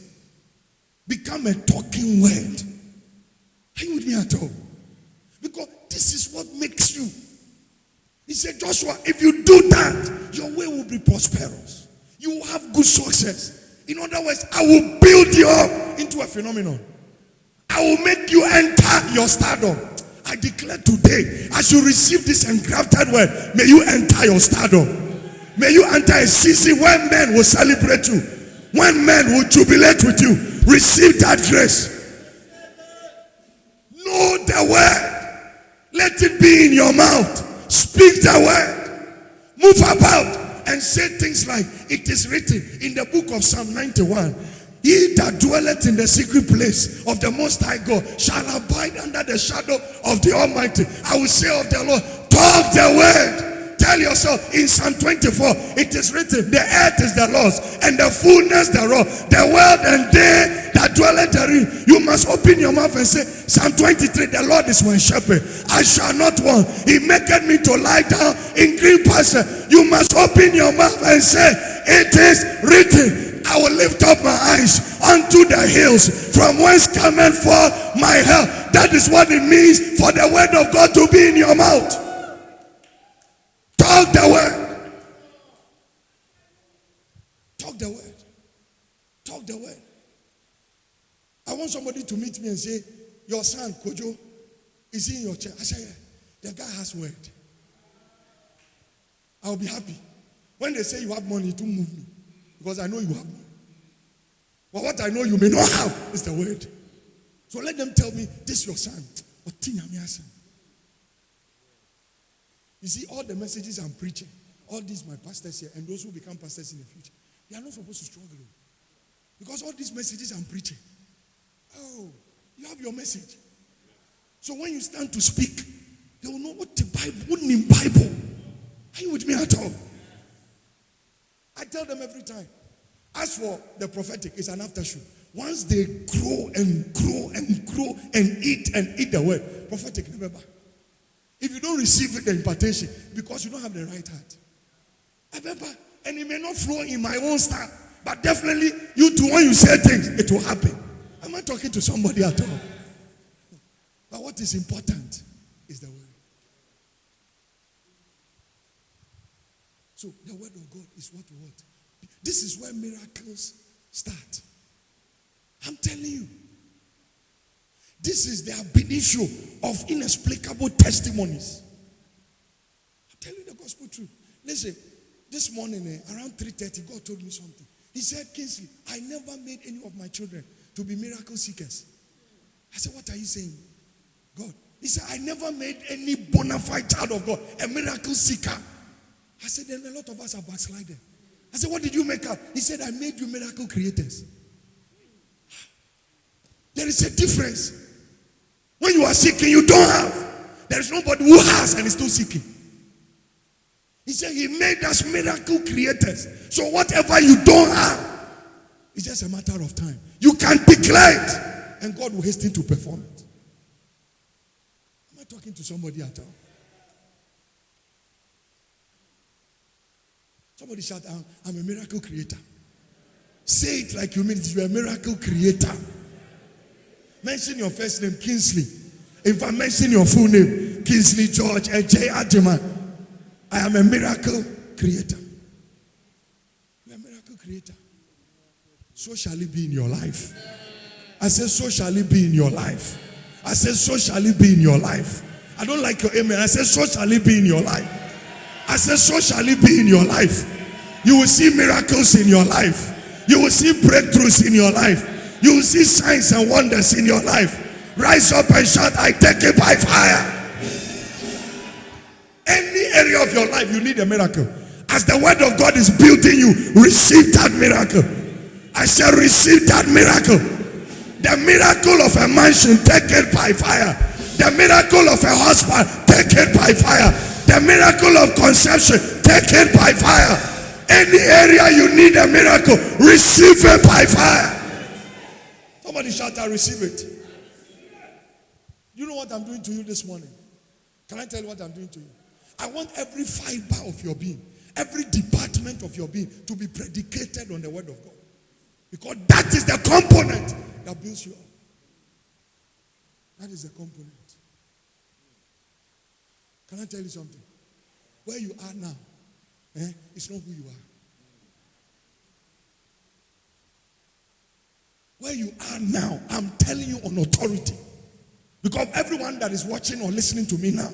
Become a talking word. Are you with me at all? Because this is what makes you. He said, Joshua, if you do that, your way will be prosperous. You will have good success. In other words, I will build you up into a phenomenon. I will make you enter your stardom. I declare today, as you receive this engrafted word, may you enter your stardom. May you enter a season when men will celebrate you. When men will jubilate with you. Receive that grace. Know the word. Let it be in your mouth. Speak the word. Move about and say things like, it is written in the book of Psalm 91. He that dwelleth in the secret place of the Most High God shall abide under the shadow of the Almighty. I will say of the Lord, talk the word. Tell yourself in Psalm 24, it is written, the earth is the Lord's and the fullness thereof, the world and they that dwelleth therein. You must open your mouth and say, Psalm 23, the Lord is my shepherd, I shall not want. He maketh me to lie down in green pasture. You must open your mouth and say, it is written, I will lift up my eyes unto the hills, from whence cometh forth my help. That is what it means for the word of God to be in your mouth. Talk the word. Talk the word. Talk the word. I want somebody to meet me and say, your son, Kojo, is he in your chair? I say, yeah, the guy has word. I'll be happy. When they say you have money, it won't move me. Because I know you have money. But what I know you may not have is the word. So let them tell me, this is your son. You see, all the messages I'm preaching, all these my pastors here, and those who become pastors in the future, they are not supposed to struggle. Because all these messages I'm preaching, oh, you have your message. So when you stand to speak, they will know what the Bible, what in Bible. Are you with me at all? I tell them every time. As for the prophetic, it's an aftershoot. Once they grow and grow and grow and eat the word, prophetic never back. If you don't receive the impartation, because you don't have the right heart. I remember, and it may not flow in my own style, but definitely you too, when you say things, it will happen. I'm not talking to somebody at all. But what is important is the word. So the word of God is what we want. This is where miracles start. I'm telling you. This is the ab initio of inexplicable testimonies. I'm telling you the gospel truth. Listen, this morning around 3:30, God told me something. He said, Kingsley, I never made any of my children to be miracle seekers. I said, what are you saying, God? He said, I never made any bona fide child of God a miracle seeker. I said, then a lot of us are backsliding. I said, what did you make up? He said, I made you miracle creators. There is a difference. When you are seeking, you don't have. There is nobody who has and is still seeking. He said, he made us miracle creators. So whatever you don't have, it's just a matter of time. You can declare it, and God will hasten to perform it. Am I talking to somebody at all? Somebody shout, I'm a miracle creator. Say it like you mean it. You're a miracle creator. Mention your first name, Kingsley. If I mention your full name, Kingsley George J. Adjman, I am a miracle creator. You're a miracle creator. So shall it be in your life. I said, so shall it be in your life. I said, so shall it be in your life. I don't like your amen. I said, so shall it be in your life. I said, so shall it be in your life. You will see miracles in your life. You will see breakthroughs in your life. You will see signs and wonders in your life. Rise up and shout, I take it by fire. Any area of your life, you need a miracle. As the word of God is building you, receive that miracle. I shall receive that miracle. The miracle of a mansion, take it by fire. The miracle of a husband, take it by fire. The miracle of conception, take it by fire. Any area you need a miracle, receive it by fire. Somebody shout, I receive it. You know what I'm doing to you this morning? Can I tell you what I'm doing to you? I want every fiber of your being, every department of your being to be predicated on the word of God. Because that is the component that builds you up. That is the component. Can I tell you something? Where you are now, it's not who you are. Where you are now, I'm telling you on authority. Because everyone that is watching or listening to me now,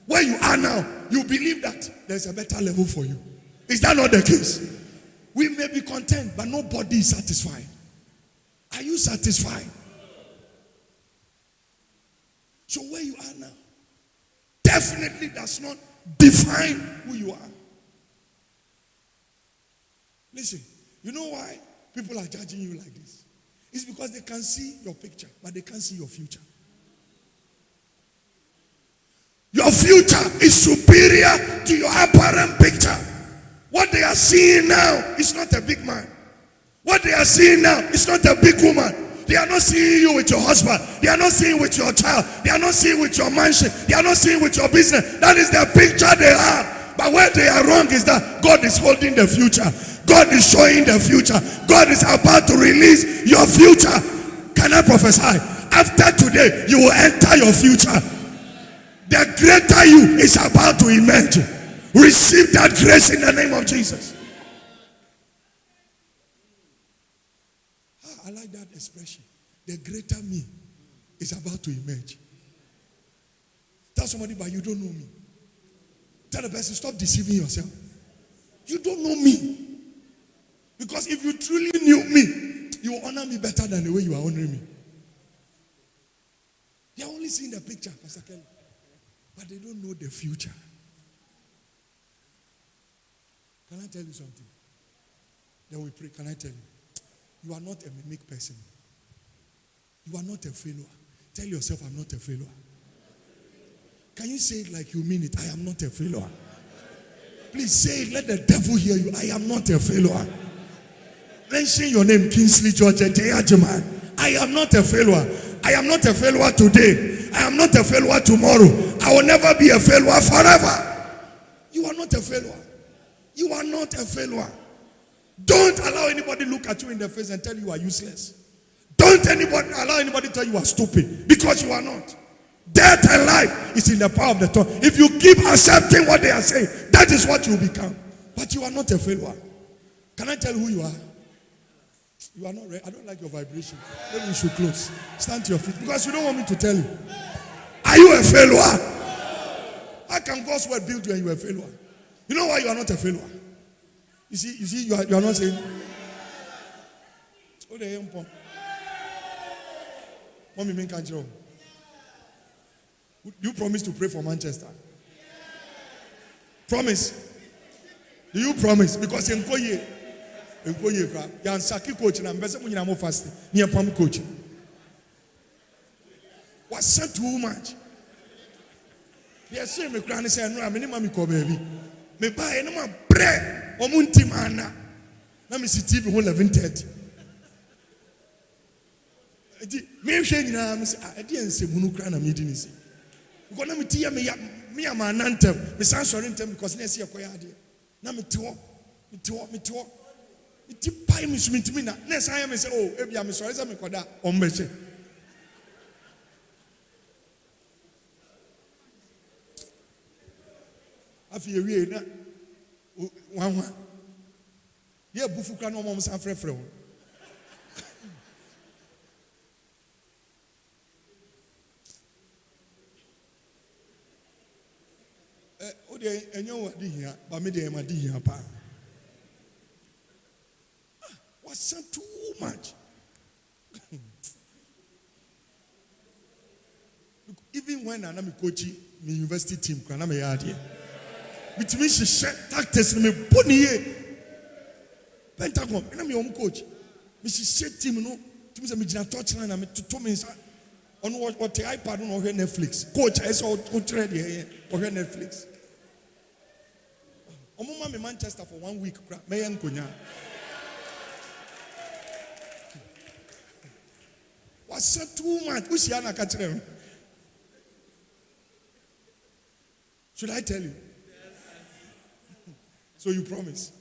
where you are now, you believe that there's a better level for you. Is that not the case? We may be content, but nobody is satisfied. Are you satisfied? So where you are now definitely does not define who you are. Listen, you know why people are judging you like this? It's because they can see your picture, but they can't see your future. Your future is superior to your apparent picture. What they are seeing now is not a big man. What they are seeing now is not a big woman. They are not seeing you with your husband. They are not seeing with your child. They are not seeing with your mansion. They are not seeing with your business. That is the picture they have. But where they are wrong is that God is holding the future. God is showing the future. God is about to release your future. Can I prophesy? After today, you will enter your future. The greater you is about to emerge. Receive that grace in the name of Jesus. I like that expression. The greater me is about to emerge. Tell somebody, but you don't know me. Tell the person, stop deceiving yourself. You don't know me. Because if you truly knew me, you will honor me better than the way you are honoring me. They are only seeing the picture, Pastor Kelly. But they don't know the future. Can I tell you something? Then we pray. Can I tell you? You are not a mimic person. You are not a failure. Tell yourself, I'm not a failure. Can you say it like you mean it? I am not a failure. Please say it. Let the devil hear you. I am not a failure. Mention your name, Kingsley George Ejeyajiman. I am not a failure. I am not a failure today. I am not a failure tomorrow. I will never be a failure forever. You are not a failure. You are not a failure. Don't allow anybody look at you in the face and tell you are useless. Don't allow anybody tell you are stupid, because you are not. Death and life is in the power of the tongue. If you keep accepting what they are saying, that is what you become. But you are not a failure. Can I tell who you are? You are not ready. I don't like your vibration. Maybe we should close. Stand to your feet, because you don't want me to tell you. Are you a failure? How can God's word build you and you are a failure? You know why you are not a failure? You see, you are not saying. Oh, the young pump. Mommy, make control. You promise to pray for Manchester? Promise? Do you promise? Because in Koye, you're Saki coach and I'm better when you're more fasting. Near pump coach. What's said too much? Yes, sir. Me crying say no. I'm any mommy call baby. Me buy no more bread. Omunti mana. Na me see TV whole 11:30. Me share nyina me say ade ense munu kra na me di ni say. Because na me tie me am anantem. Me san sorry ntem because na see yakoya ade. Na me te ho. Me ti pai me sumintimi na. Na san me say oh ebia me sorry say me koda ombeche. Afi ewie na wanwa. Ye bufu kra na omom san frefre ho. And you what here, but me dey ma di here pa. What's too much? Even when I am coaching my university team, can I be here? With me, she share tactics me boni Pentagon. I am your coach. Me she share team no. To me say me jina touch line na me to me say on what the iPad on Netflix. Coach, I saw coach ready here on Netflix. I'm in Manchester for 1 week. What's that too much? Should I tell you? So you promise?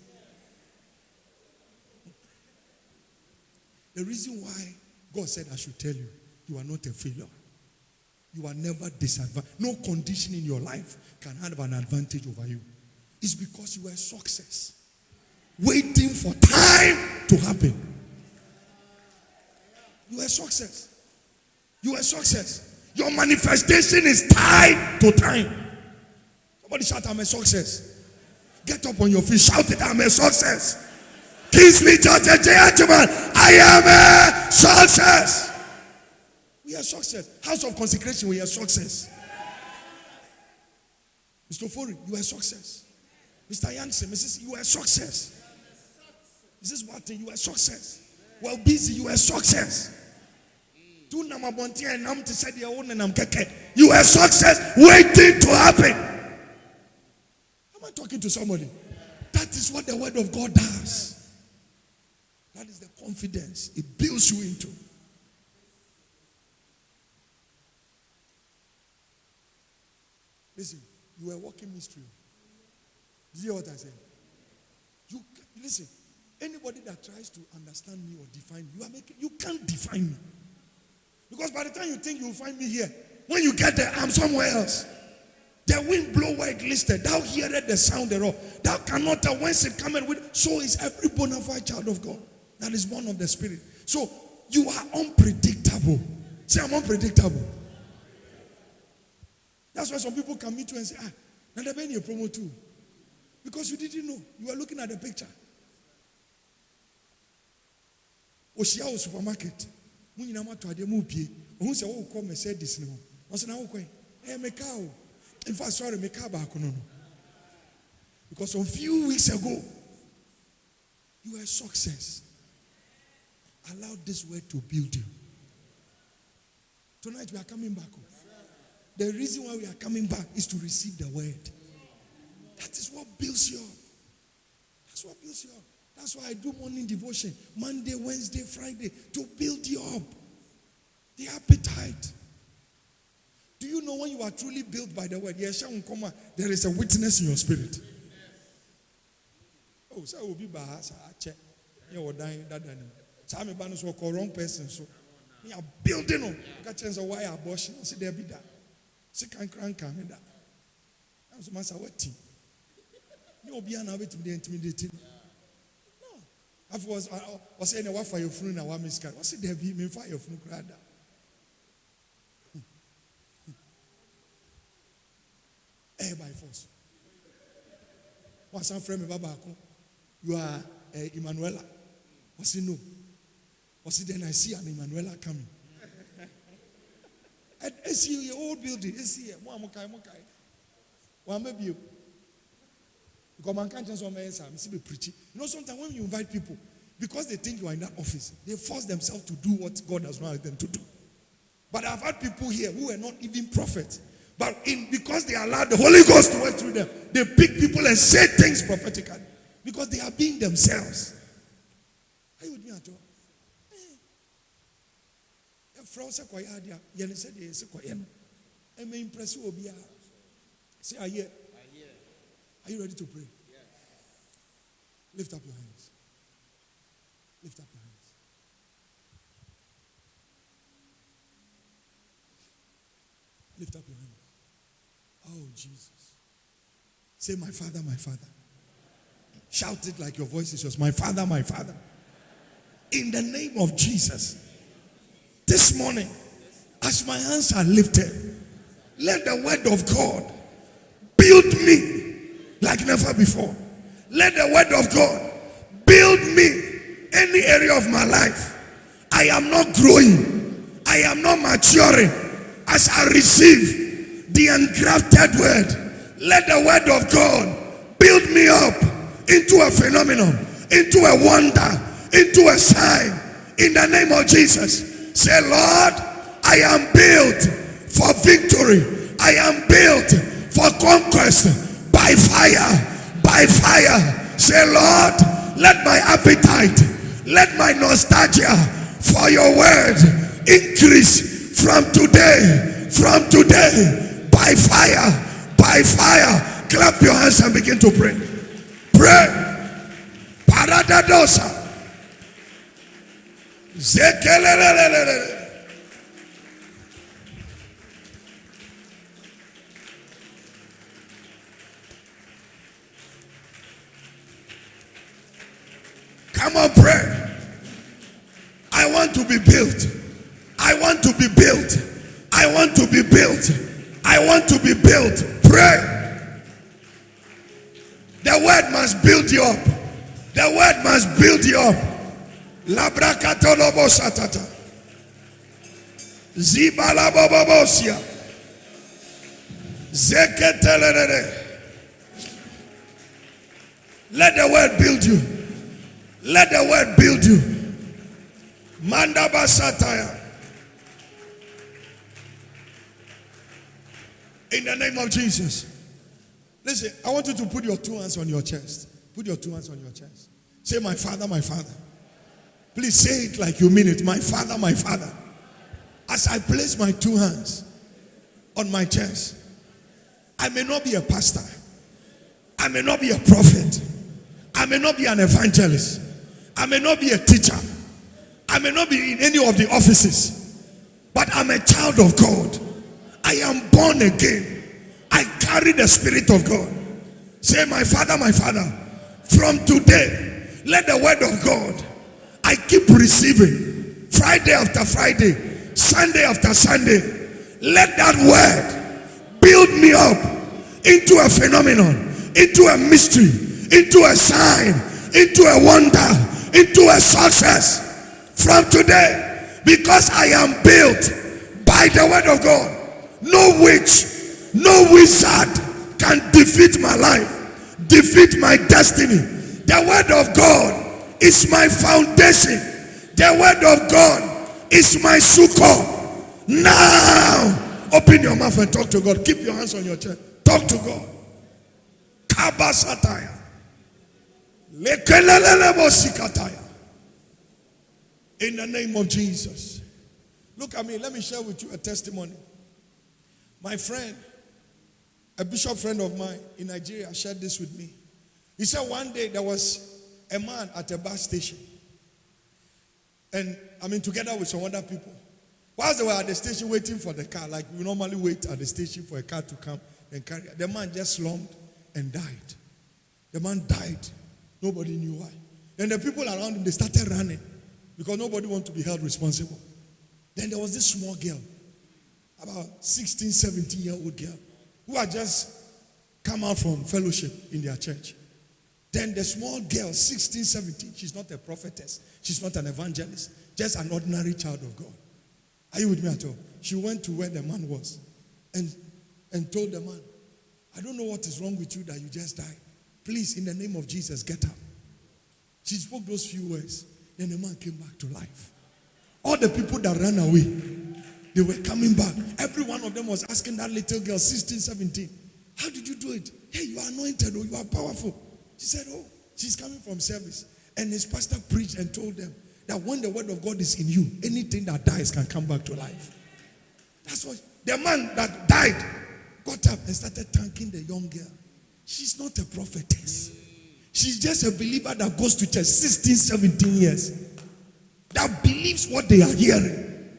The reason why God said I should tell you, you are not a failure. You are never disadvantaged. No condition in your life can have an advantage over you. It's because you were a success. Waiting for time to happen. You are a success. You are a success. Your manifestation is tied to time. Somebody shout, I'm a success. Get up on your feet. Shout it, I'm a success. Kingsley George Ejeyajiman, I am a success. We are success. House of consecration, we are success. Mr. Fori, you are a success. Mr. Yansen, Mrs. You are a success. Mrs. Martin, you are a success. Well, busy, you are a success. You are a success waiting to happen. Am I talking to somebody? That is what the word of God does. That is the confidence it builds you into. Listen, you are a walking mystery. You see what I said? Listen, anybody that tries to understand me or define me, you can't define me. Because by the time you think you'll find me here, when you get there, I'm somewhere else. The wind blow where it listed. Thou hearest the sound thereof. Thou cannot tell whence it cometh with. So is every bona fide child of God that is born of the Spirit. So you are unpredictable. Say, I'm unpredictable. That's why some people can meet you and say, now they're being a promo too. Because you didn't know. You were looking at the picture. Oshia supermarket. Munyinama to ade mu pie. Ohun se wo call Mercedes no. O se na wo kwen. Make car. In fact, sorry, make car back no. Because a few weeks ago, you were a success. Allow this word to build you. Tonight we are coming back. The reason why we are coming back is to receive the word. That is what builds you up. That's what builds you up. That's why I do morning devotion. Monday, Wednesday, Friday. To build you up. The appetite. Do you know when you are truly built by the word? There is a witness in your spirit. Oh, so I will be bahasa. You will die that. So I'm a wrong person. So we are building on. Got chance of why abortion. See there be that. See can crank that. I'm so much waiting. You will be an habit to be intimidated. No. Afterwards, I was saying, "What for your friend? What miss? What's it there be? Me for your friend, brother." By force. What's some friend me Baba? You are Emanuela. What's he no? What's it then I see an Emanuela coming? I see your old building. I see it. Mokai. One maybe you. Because man can't just be preaching. You know, sometimes when you invite people, because they think you are in that office, they force themselves to do what God has not asked them to do. But I've had people here who are not even prophets. But because they allowed the Holy Ghost to work through them, they pick people and say things prophetically. Because they are being themselves. Are you with me at all? Say, are you ready to pray? Yes. Lift up your hands. Lift up your hands. Lift up your hands. Oh, Jesus. Say, my Father, my Father. Shout it like your voice is yours. My Father, my Father. In the name of Jesus. This morning, as my hands are lifted, let the word of God build me like never before. Let the word of God build me any area of my life. I am not growing. I am not maturing. As I receive the engrafted word, let the word of God build me up into a phenomenon, into a wonder, into a sign. In the name of Jesus, say, Lord, I am built for victory. I am built for conquest by fire, by fire. Say, Lord, let my appetite, let my nostalgia for your word increase from today, by fire, by fire. Clap your hands and begin to pray. Pray. Paradadosa. Zekelelelelele. Come on, pray. I want to be built. I want to be built. I want to be built. I want to be built. Pray. The word must build you up. The word must build you up. Labrakatolobo satata. Zibalabobobosia. Zeketelele. Let the word build you. Let the word build you. Mandaba sataya. In the name of Jesus. Listen, I want you to put your 2 hands on your chest. Put your 2 hands on your chest. Say, my Father, my Father. Please say it like you mean it. My Father, my Father. As I place my 2 hands on my chest, I may not be a pastor. I may not be a prophet. I may not be an evangelist. I may not be a teacher. I may not be in any of the offices. But I'm a child of God. I am born again. I carry the Spirit of God. Say, my Father, from today, let the word of God I keep receiving Friday after Friday, Sunday after Sunday. Let that word build me up into a phenomenon, into a mystery, into a sign, into a wonder, into a success from today, because I am built by the word of God. No witch, no wizard can defeat my life, defeat my destiny. The word of God is my foundation. The word of God is my succor. Now, open your mouth and talk to God. Keep your hands on your chest. Talk to God. Kabasataya. In the name of Jesus. Look at me. Let me share with you a testimony. My friend, a bishop friend of mine in Nigeria, shared this with me. He said one day there was a man at a bus station. And together with some other people. Whilst they were at the station waiting for the car, like we normally wait at the station for a car to come and carry, the man just slumped and died. The man died. Nobody knew why. Then the people around him, they started running because nobody wanted to be held responsible. Then there was this small girl, about 16, 17-year-old girl, who had just come out from fellowship in their church. Then the small girl, 16, 17, she's not a prophetess. She's not an evangelist. Just an ordinary child of God. Are you with me at all? She went to where the man was and told the man, I don't know what is wrong with you that you just died. Please, in the name of Jesus, get up. She spoke those few words. Then the man came back to life. All the people that ran away, they were coming back. Every one of them was asking that little girl, 16, 17, how did you do it? Hey, you are anointed, or you are powerful. She said, oh, she's coming from service. And his pastor preached and told them that when the word of God is in you, anything that dies can come back to life. That's what the man that died got up and started thanking the young girl. She's not a prophetess. She's just a believer that goes to church 16, 17 years. That believes what they are hearing.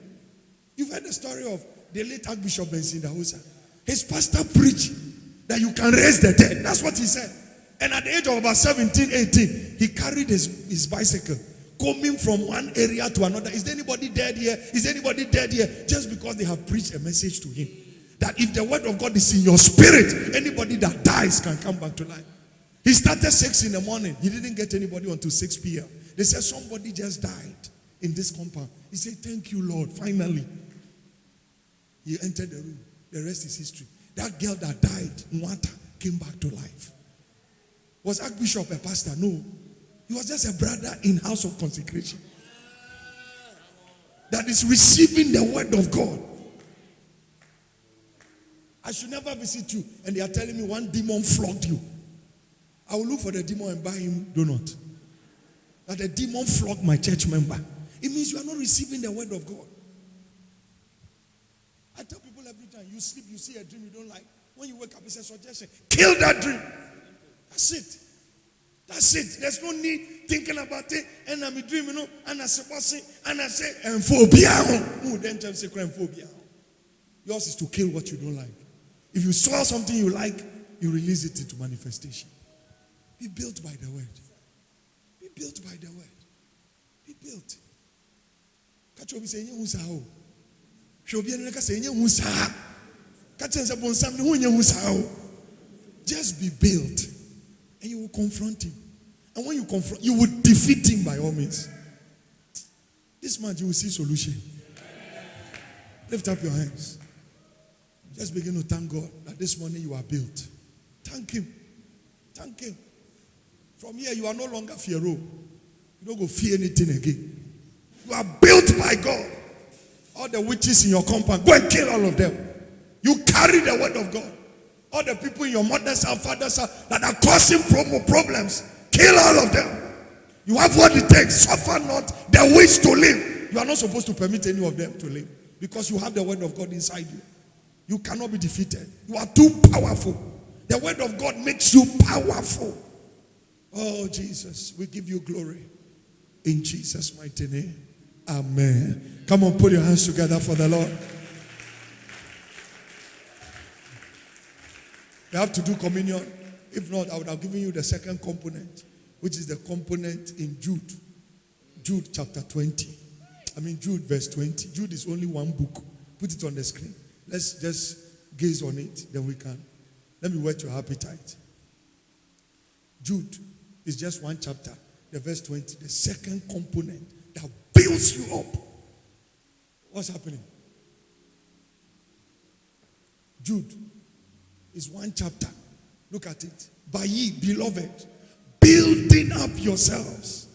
You've heard the story of the late Archbishop Benson Dahosa. His pastor preached that you can raise the dead. That's what he said. And at the age of about 17, 18, he carried his bicycle, coming from one area to another. Is there anybody dead here? Is there anybody dead here? Just because they have preached a message to him. That if the word of God is in your spirit, anybody that dies can come back to life. He started 6 in the morning. He didn't get anybody until 6 p.m. They said somebody just died in this compound. He said, thank you, Lord. Finally. He entered the room. The rest is history. That girl that died, Nwata, came back to life. Was Archbishop a pastor? No. He was just a brother in house of consecration. That is receiving the word of God. I should never visit you and they are telling me one demon flogged you. I will look for the demon and buy him donut. That the demon flogged my church member. It means you are not receiving the word of God. I tell people every time, you sleep, you see a dream you don't like. When you wake up, it's a suggestion. Kill that dream. That's it. That's it. There's no need thinking about it. And I'm dreaming, and I say, and phobia. Then tell say crime phobia. Yours is to kill what you don't like. If you saw something you like, you release it into manifestation. Be built by the word. Be built by the word. Be built. Catch what we say, just be built. And you will confront him. And when you confront, you will defeat him by all means. This month you will see solution. Lift up your hands. Just begin to thank God that this morning you are built. Thank him. Thank him. From here you are no longer fearful. You don't go fear anything again. You are built by God. All the witches in your compound, go and kill all of them. You carry the word of God. All the people in your mother's house, father's house that are causing problems, kill all of them. You have what it takes. Suffer not the wish to live. You are not supposed to permit any of them to live because you have the word of God inside you. You cannot be defeated. You are too powerful. The word of God makes you powerful. Oh, Jesus, we give you glory. In Jesus' mighty name. Amen. Come on, put your hands together for the Lord. You have to do communion. If not, I would have given you the second component, which is the component in Jude. Jude chapter 20. Jude verse 20. Jude is only one book. Put it on the screen. Let's just gaze on it. Then we can. Let me whet your appetite. Jude is just one chapter. The verse 20. The second component that builds you up. What's happening? Jude is one chapter. Look at it. By ye, beloved, building up yourselves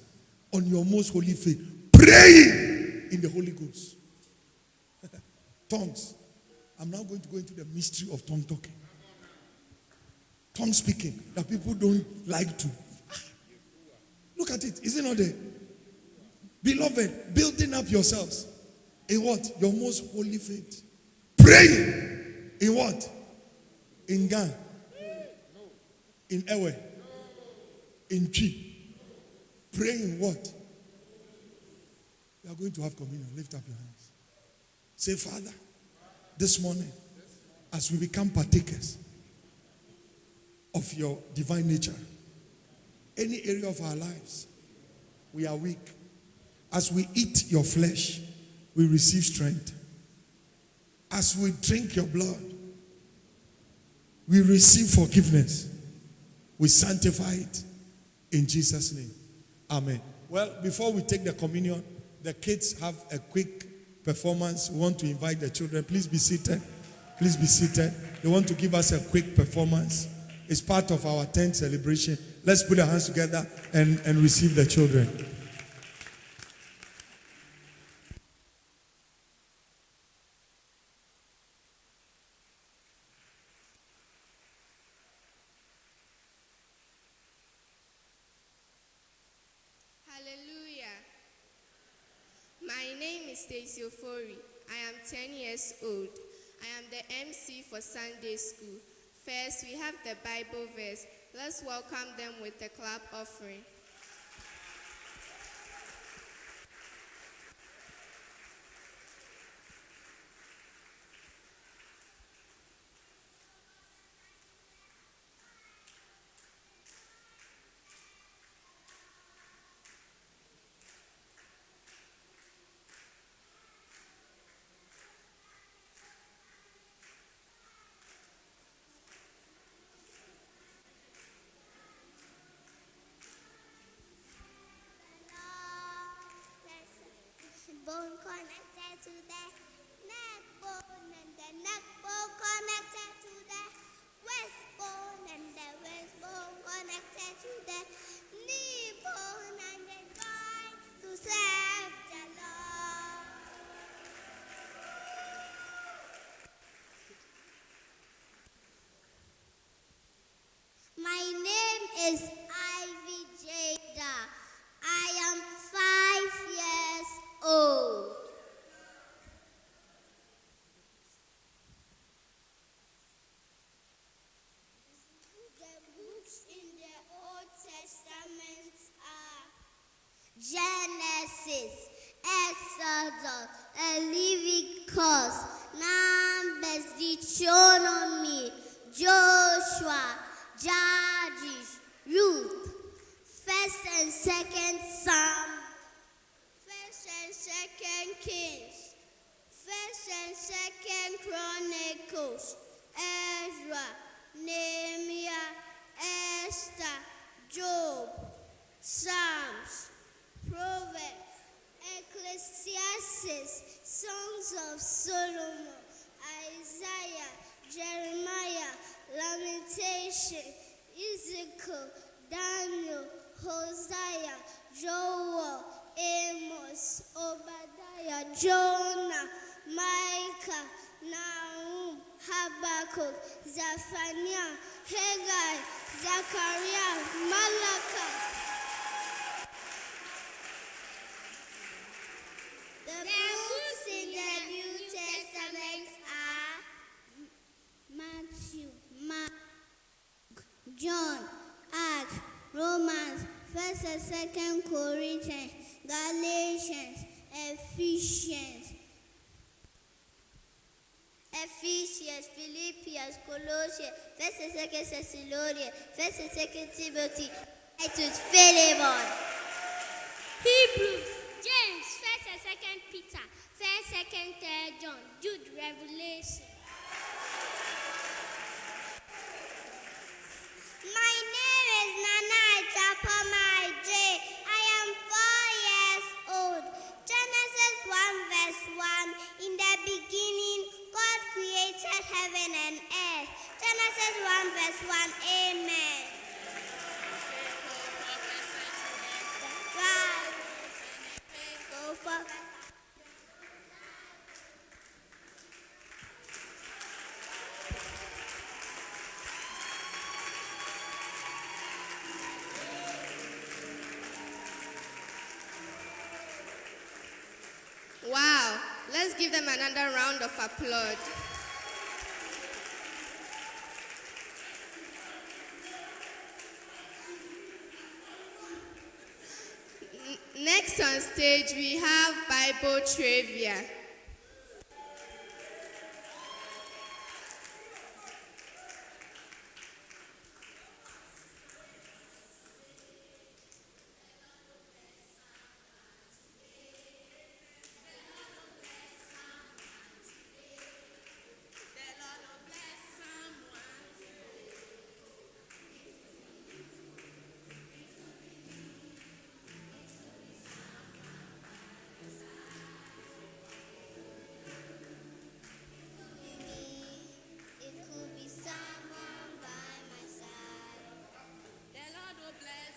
on your most holy faith, praying in the Holy Ghost. Tongues. I'm now going to go into the mystery of tongue talking. Tongue speaking that people don't like to. Look at it. Is it not there? Beloved, building up yourselves in what? Your most holy faith. Praying in what? In Gan. In Ewe. In Chi. Praying in what? You are going to have communion. Lift up your hands. Say, Father, this morning, as we become partakers of your divine nature, any area of our lives, we are weak. As we eat your flesh, we receive strength. As we drink your blood, we receive forgiveness. We sanctify it in Jesus' name. Amen. Well, before we take the communion, the kids have a quick performance. We want to invite the children. Please be seated. Please be seated. They want to give us a quick performance. It's part of our 10th celebration. Let's put our hands together and receive the children. Hallelujah. My name is Stacey Ofori. I am 10 years old. I am the MC for Sunday school. First, we have the Bible verse. Let's welcome them with a clap offering. Bone connected to the neck bone, and the neck bone connected to the waist bone, and the waist bone connected to the knee bone, and the joint to serve the Lord. My name is Ivy Jada. I am 5 years old. The books in the Old Testament are Genesis, Exodus, Leviticus, Numbers, Deuteronomy, Joshua, Judges, Ruth, 1st and 2nd Psalm, 1st and 2nd Kings, 1st and 2nd Chronicles, Ezra, Nehemiah, Esther, Job, Psalms, Proverbs, Ecclesiastes, Songs of Solomon, Isaiah, Jeremiah, Lamentation, Ezekiel, Daniel, Hosea, Joel, Amos, Obadiah, Jonah, Micah, Nahum, Habakkuk, Zephaniah, Haggai, Zechariah, Malachi. The books in the New Testament are Matthew, Mark, First and 2 Corinthians, Galatians, Ephesians, Philippians, Colossians, 1st and 2nd Thessalonians, 1st and 2nd Timothy, Titus, Philemon. Hebrews, James, 1st and 2nd Peter, 1st, 2nd, 3rd John, Jude, Revelation. My name is Nana Japama J. I am 4 years old. Genesis 1 verse 1. In the beginning, God created heaven and earth. Genesis 1 verse 1. Amen. Go for Wow, let's give them another round of applause. Next on stage, we have Bible trivia. it could be someone by my side. The Lord will bless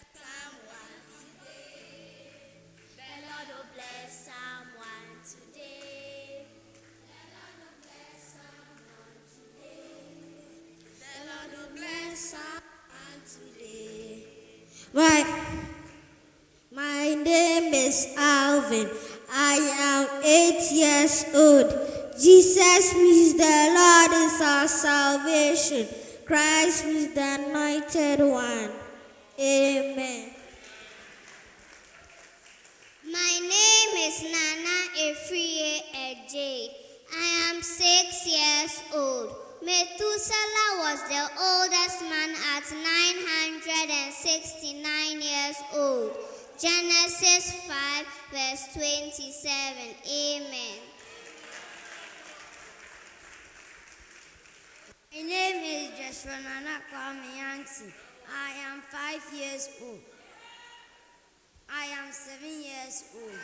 Someone today. The Lord will bless someone today. The Lord will bless someone today. My name is Alvin. I am 8 years old. Jesus means the Lord is our salvation. Christ is the anointed one. Amen. My name is Nana Efriye Eje. I am 6 years old. Methuselah was the oldest man at 969 years old. Genesis 5 verse 27. Amen. My name is Joshua Nana Kwame Yankson. I am 5 years old. I am 7 years old.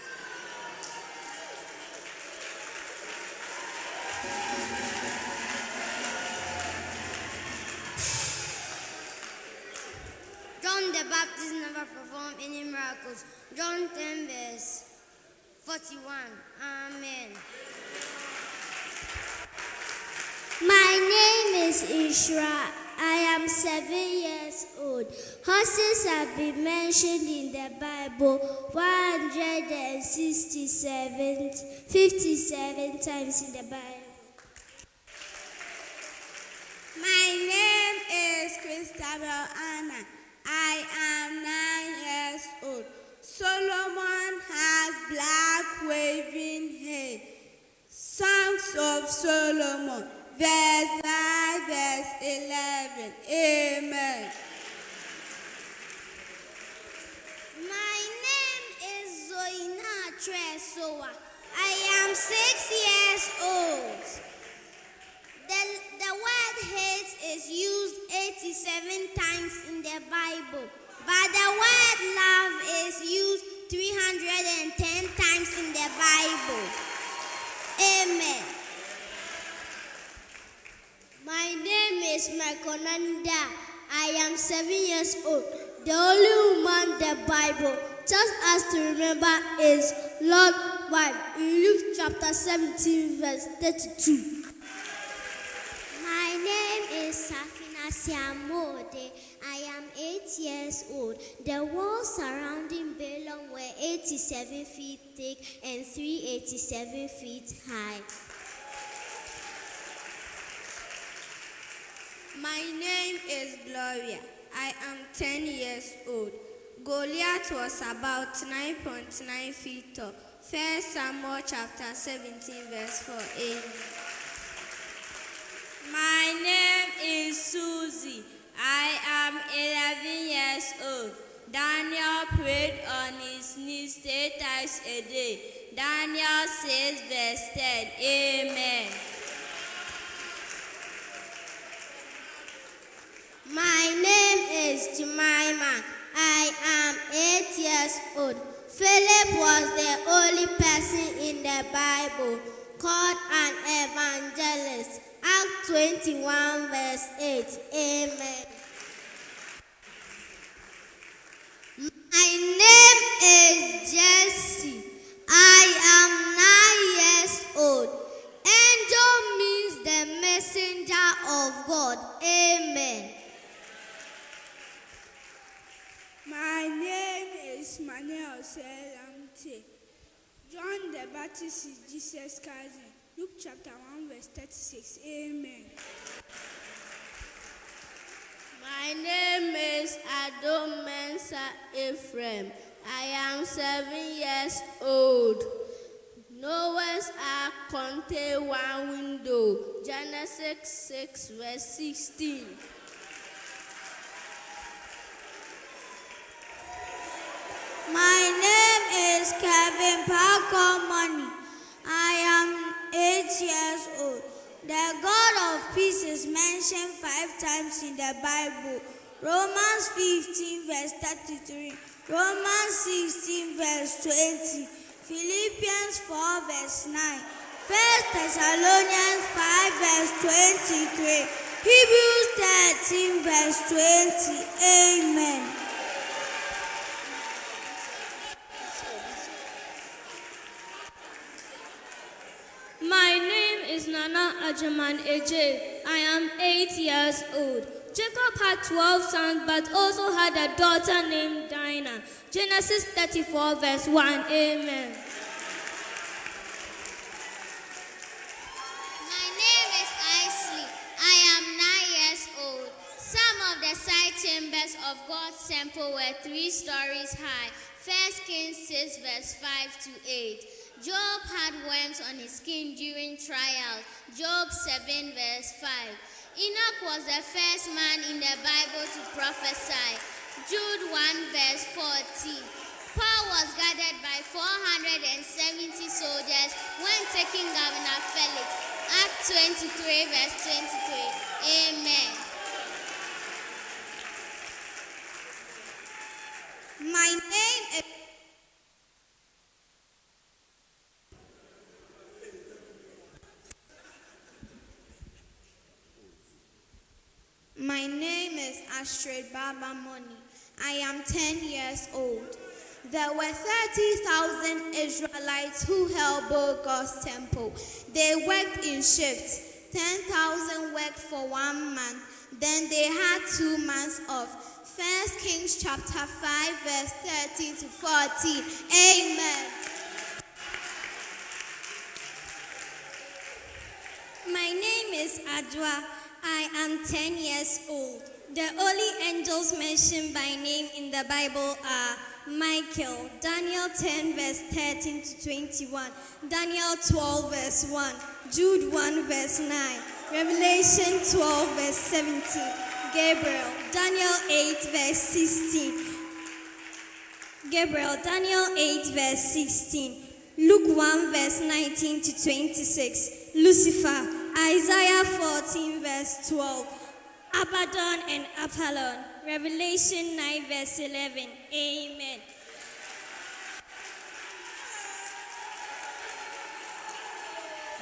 John the Baptist never performed any miracles. John 10 verse 41. Amen. My name is Ishra. I am 7 years old. Horses have been mentioned in the Bible 57 times in the Bible. My name is Christabel Anna. I am 9 years old. Solomon has black waving hair. Songs of Solomon, verse 9, verse 11. Amen. My name is Zoina Tresoa. I am 6 years old. The word hate is used 87 times in the Bible, but the word love is used 310 times in the Bible. Amen. My name is Mekonanda. I am 7 years old. The only woman the Bible tells us to remember is Lord wife in Luke chapter 17 verse 32. My name is Safina Siamode. I am 8 years old. The walls surrounding Balaam were 87 feet thick and 387 feet high. My name is Gloria. I am 10 years old. Goliath was about 9.9 feet tall. 1 Samuel chapter 17 verse 4. Amen. My name is Susie. I am 11 years old. Daniel prayed on his knees 3 times a day. Daniel 6 verse 10. Amen. My name is Jemima. I am 8 years old. Philip was the only person in the Bible called an evangelist. Acts 21 verse 8. Amen. My name is Jesse. I am 9 years old. Angel means the messenger of God. Amen. My name is Manuel Selamte. John the Baptist is Jesus' cousin. Luke chapter 1 verse 36. Amen. My name is Adom Mensa Ephraim. I am 7 years old. Noah's Ark contained one window. Genesis 6 verse 16. My name is Kevin Parker Money. I am 8 years old. The God of peace is mentioned 5 times in the Bible. Romans 15 verse 33, Romans 16 verse 20, Philippians 4 verse 9, 1 Thessalonians 5 verse 23, Hebrews 13 verse 20. Amen. My name is Nana Ajaman Eje. I am 8 years old. Jacob had 12 sons but also had a daughter named Dinah. Genesis 34 verse 1. Amen. My name is Isley. I am 9 years old. Some of the side chambers of God's temple were 3 stories high. 1 Kings 6 verse 5 to 8. Job had worms on his skin during trials. Job 7 verse 5. Enoch was the first man in the Bible to prophesy. Jude 1 verse 14. Paul was guarded by 470 soldiers when taking Governor Felix. Acts 23 verse 23. Amen. My name is Astrid Baba Moni. I am 10 years old. There were 30,000 Israelites who held God's temple. They worked in shifts. 10,000 worked for 1 month. Then they had 2 months off. 1 Kings chapter 5 verse 13 to 14. Amen. My name is Adwa. I am 10 years old. The only angels mentioned by name in the Bible are Michael, Daniel 10 verse 13 to 21, Daniel 12 verse 1, Jude 1 verse 9, Revelation 12 verse 17, Gabriel, Daniel 8 verse 16, Daniel 8 verse 16, Luke 1 verse 19 to 26, Lucifer, Isaiah 14 verse 12, Abaddon and Apollon, Revelation 9 verse 11. Amen.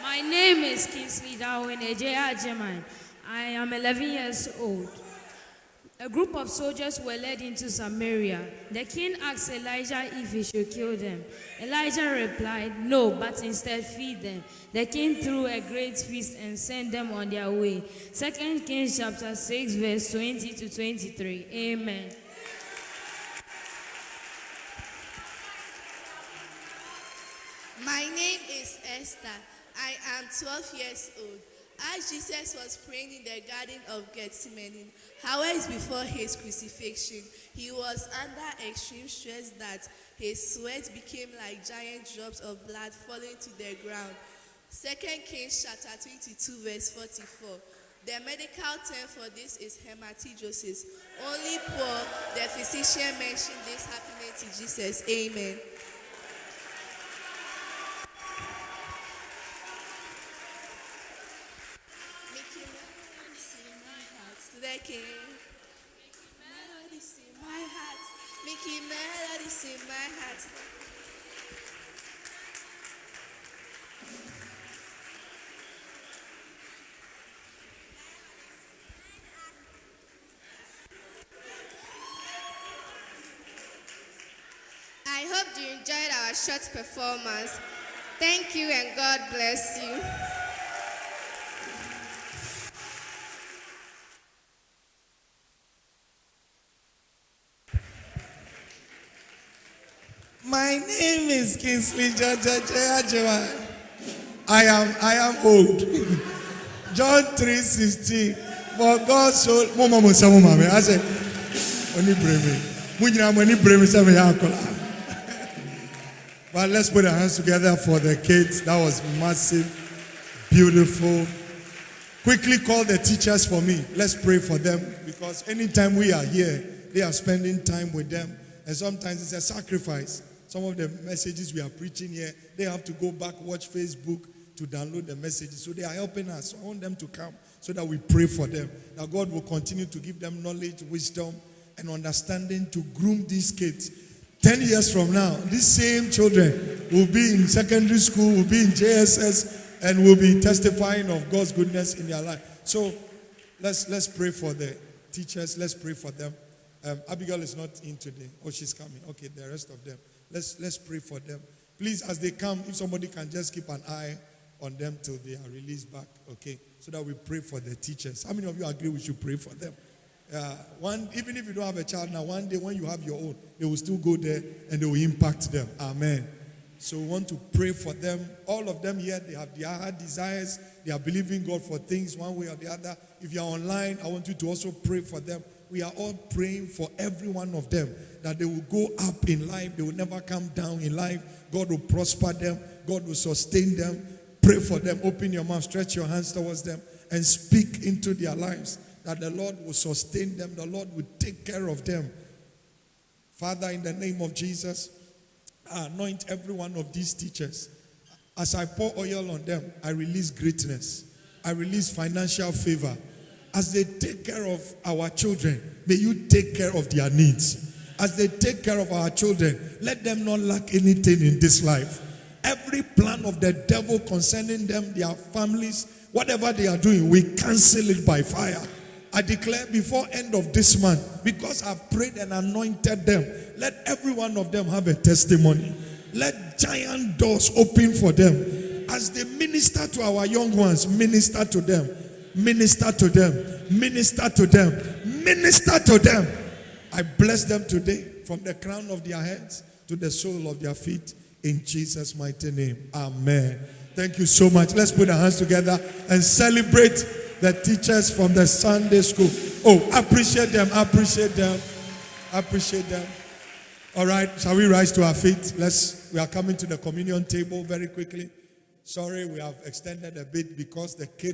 My name is Kingsley Darwin Ejea Jeman. I am 11 years old. A group of soldiers were led into Samaria. The king asked Elijah if he should kill them. Elijah replied, "No, but instead feed them." The king threw a great feast and sent them on their way. 2 Kings chapter 6 verse 20 to 23. Amen. My name is Esther. I am 12 years old. As Jesus was praying in the Garden of Gethsemane, hours before his crucifixion, he was under extreme stress that his sweat became like giant drops of blood falling to the ground. 2 Kings chapter 22 verse 44. The medical term for this is hematidrosis. Only Paul, the physician, mentioned this happening to Jesus. Amen. The King. Melodies in my heart. Mickey, melodies in my heart. I hope you enjoyed our short performance. Thank you and God bless you. My name is Kingsley Jajajajajawa. I am old. John 3:16. For God so Mama Musamumame. I said, Oni breme. Munyina mani breme same yakola. But let's put our hands together for the kids. That was massive, beautiful. Quickly call the teachers for me. Let's pray for them because anytime we are here, they are spending time with them. And sometimes it's a sacrifice. Some of the messages we are preaching here, they have to go back, watch Facebook to download the messages. So they are helping us. I want them to come so that we pray for them. That God will continue to give them knowledge, wisdom, and understanding to groom these kids. 10 years from now, these same children will be in secondary school, will be in JSS, and will be testifying of God's goodness in their life. So let's pray for the teachers. Let's pray for them. Abigail is not in today. Oh, she's coming. Okay, the rest of them. Let's pray for them. Please, as they come, if somebody can just keep an eye on them till they are released back, okay? So that we pray for the teachers. How many of you agree we should pray for them? Even if you don't have a child now, one day when you have your own, they will still go there and they will impact them. Amen. So we want to pray for them. All of them here, they have their heart desires. They are believing God for things one way or the other. If you are online, I want you to also pray for them. We are all praying for every one of them that they will go up in life. They will never come down in life. God will prosper them. God will sustain them. Pray for them. Open your mouth. Stretch your hands towards them and speak into their lives that the Lord will sustain them. The Lord will take care of them. Father, in the name of Jesus, I anoint every one of these teachers. As I pour oil on them, I release greatness. I release financial favor. As they take care of our children, may you take care of their needs. As they take care of our children, let them not lack anything in this life. Every plan of the devil concerning them, their families, whatever they are doing, we cancel it by fire. I declare before end of this month, because I've prayed and anointed them, let every one of them have a testimony. Let giant doors open for them. As they minister to our young ones, minister to them. Minister to them. Minister to them. Minister to them. I bless them today from the crown of their heads to the sole of their feet in Jesus' mighty name. Amen. Thank you so much. Let's put our hands together and celebrate the teachers from the Sunday school. Oh, appreciate them. Appreciate them. Appreciate them. All right, shall we rise to our feet? We are coming to the communion table very quickly. Sorry, we have extended a bit because the kids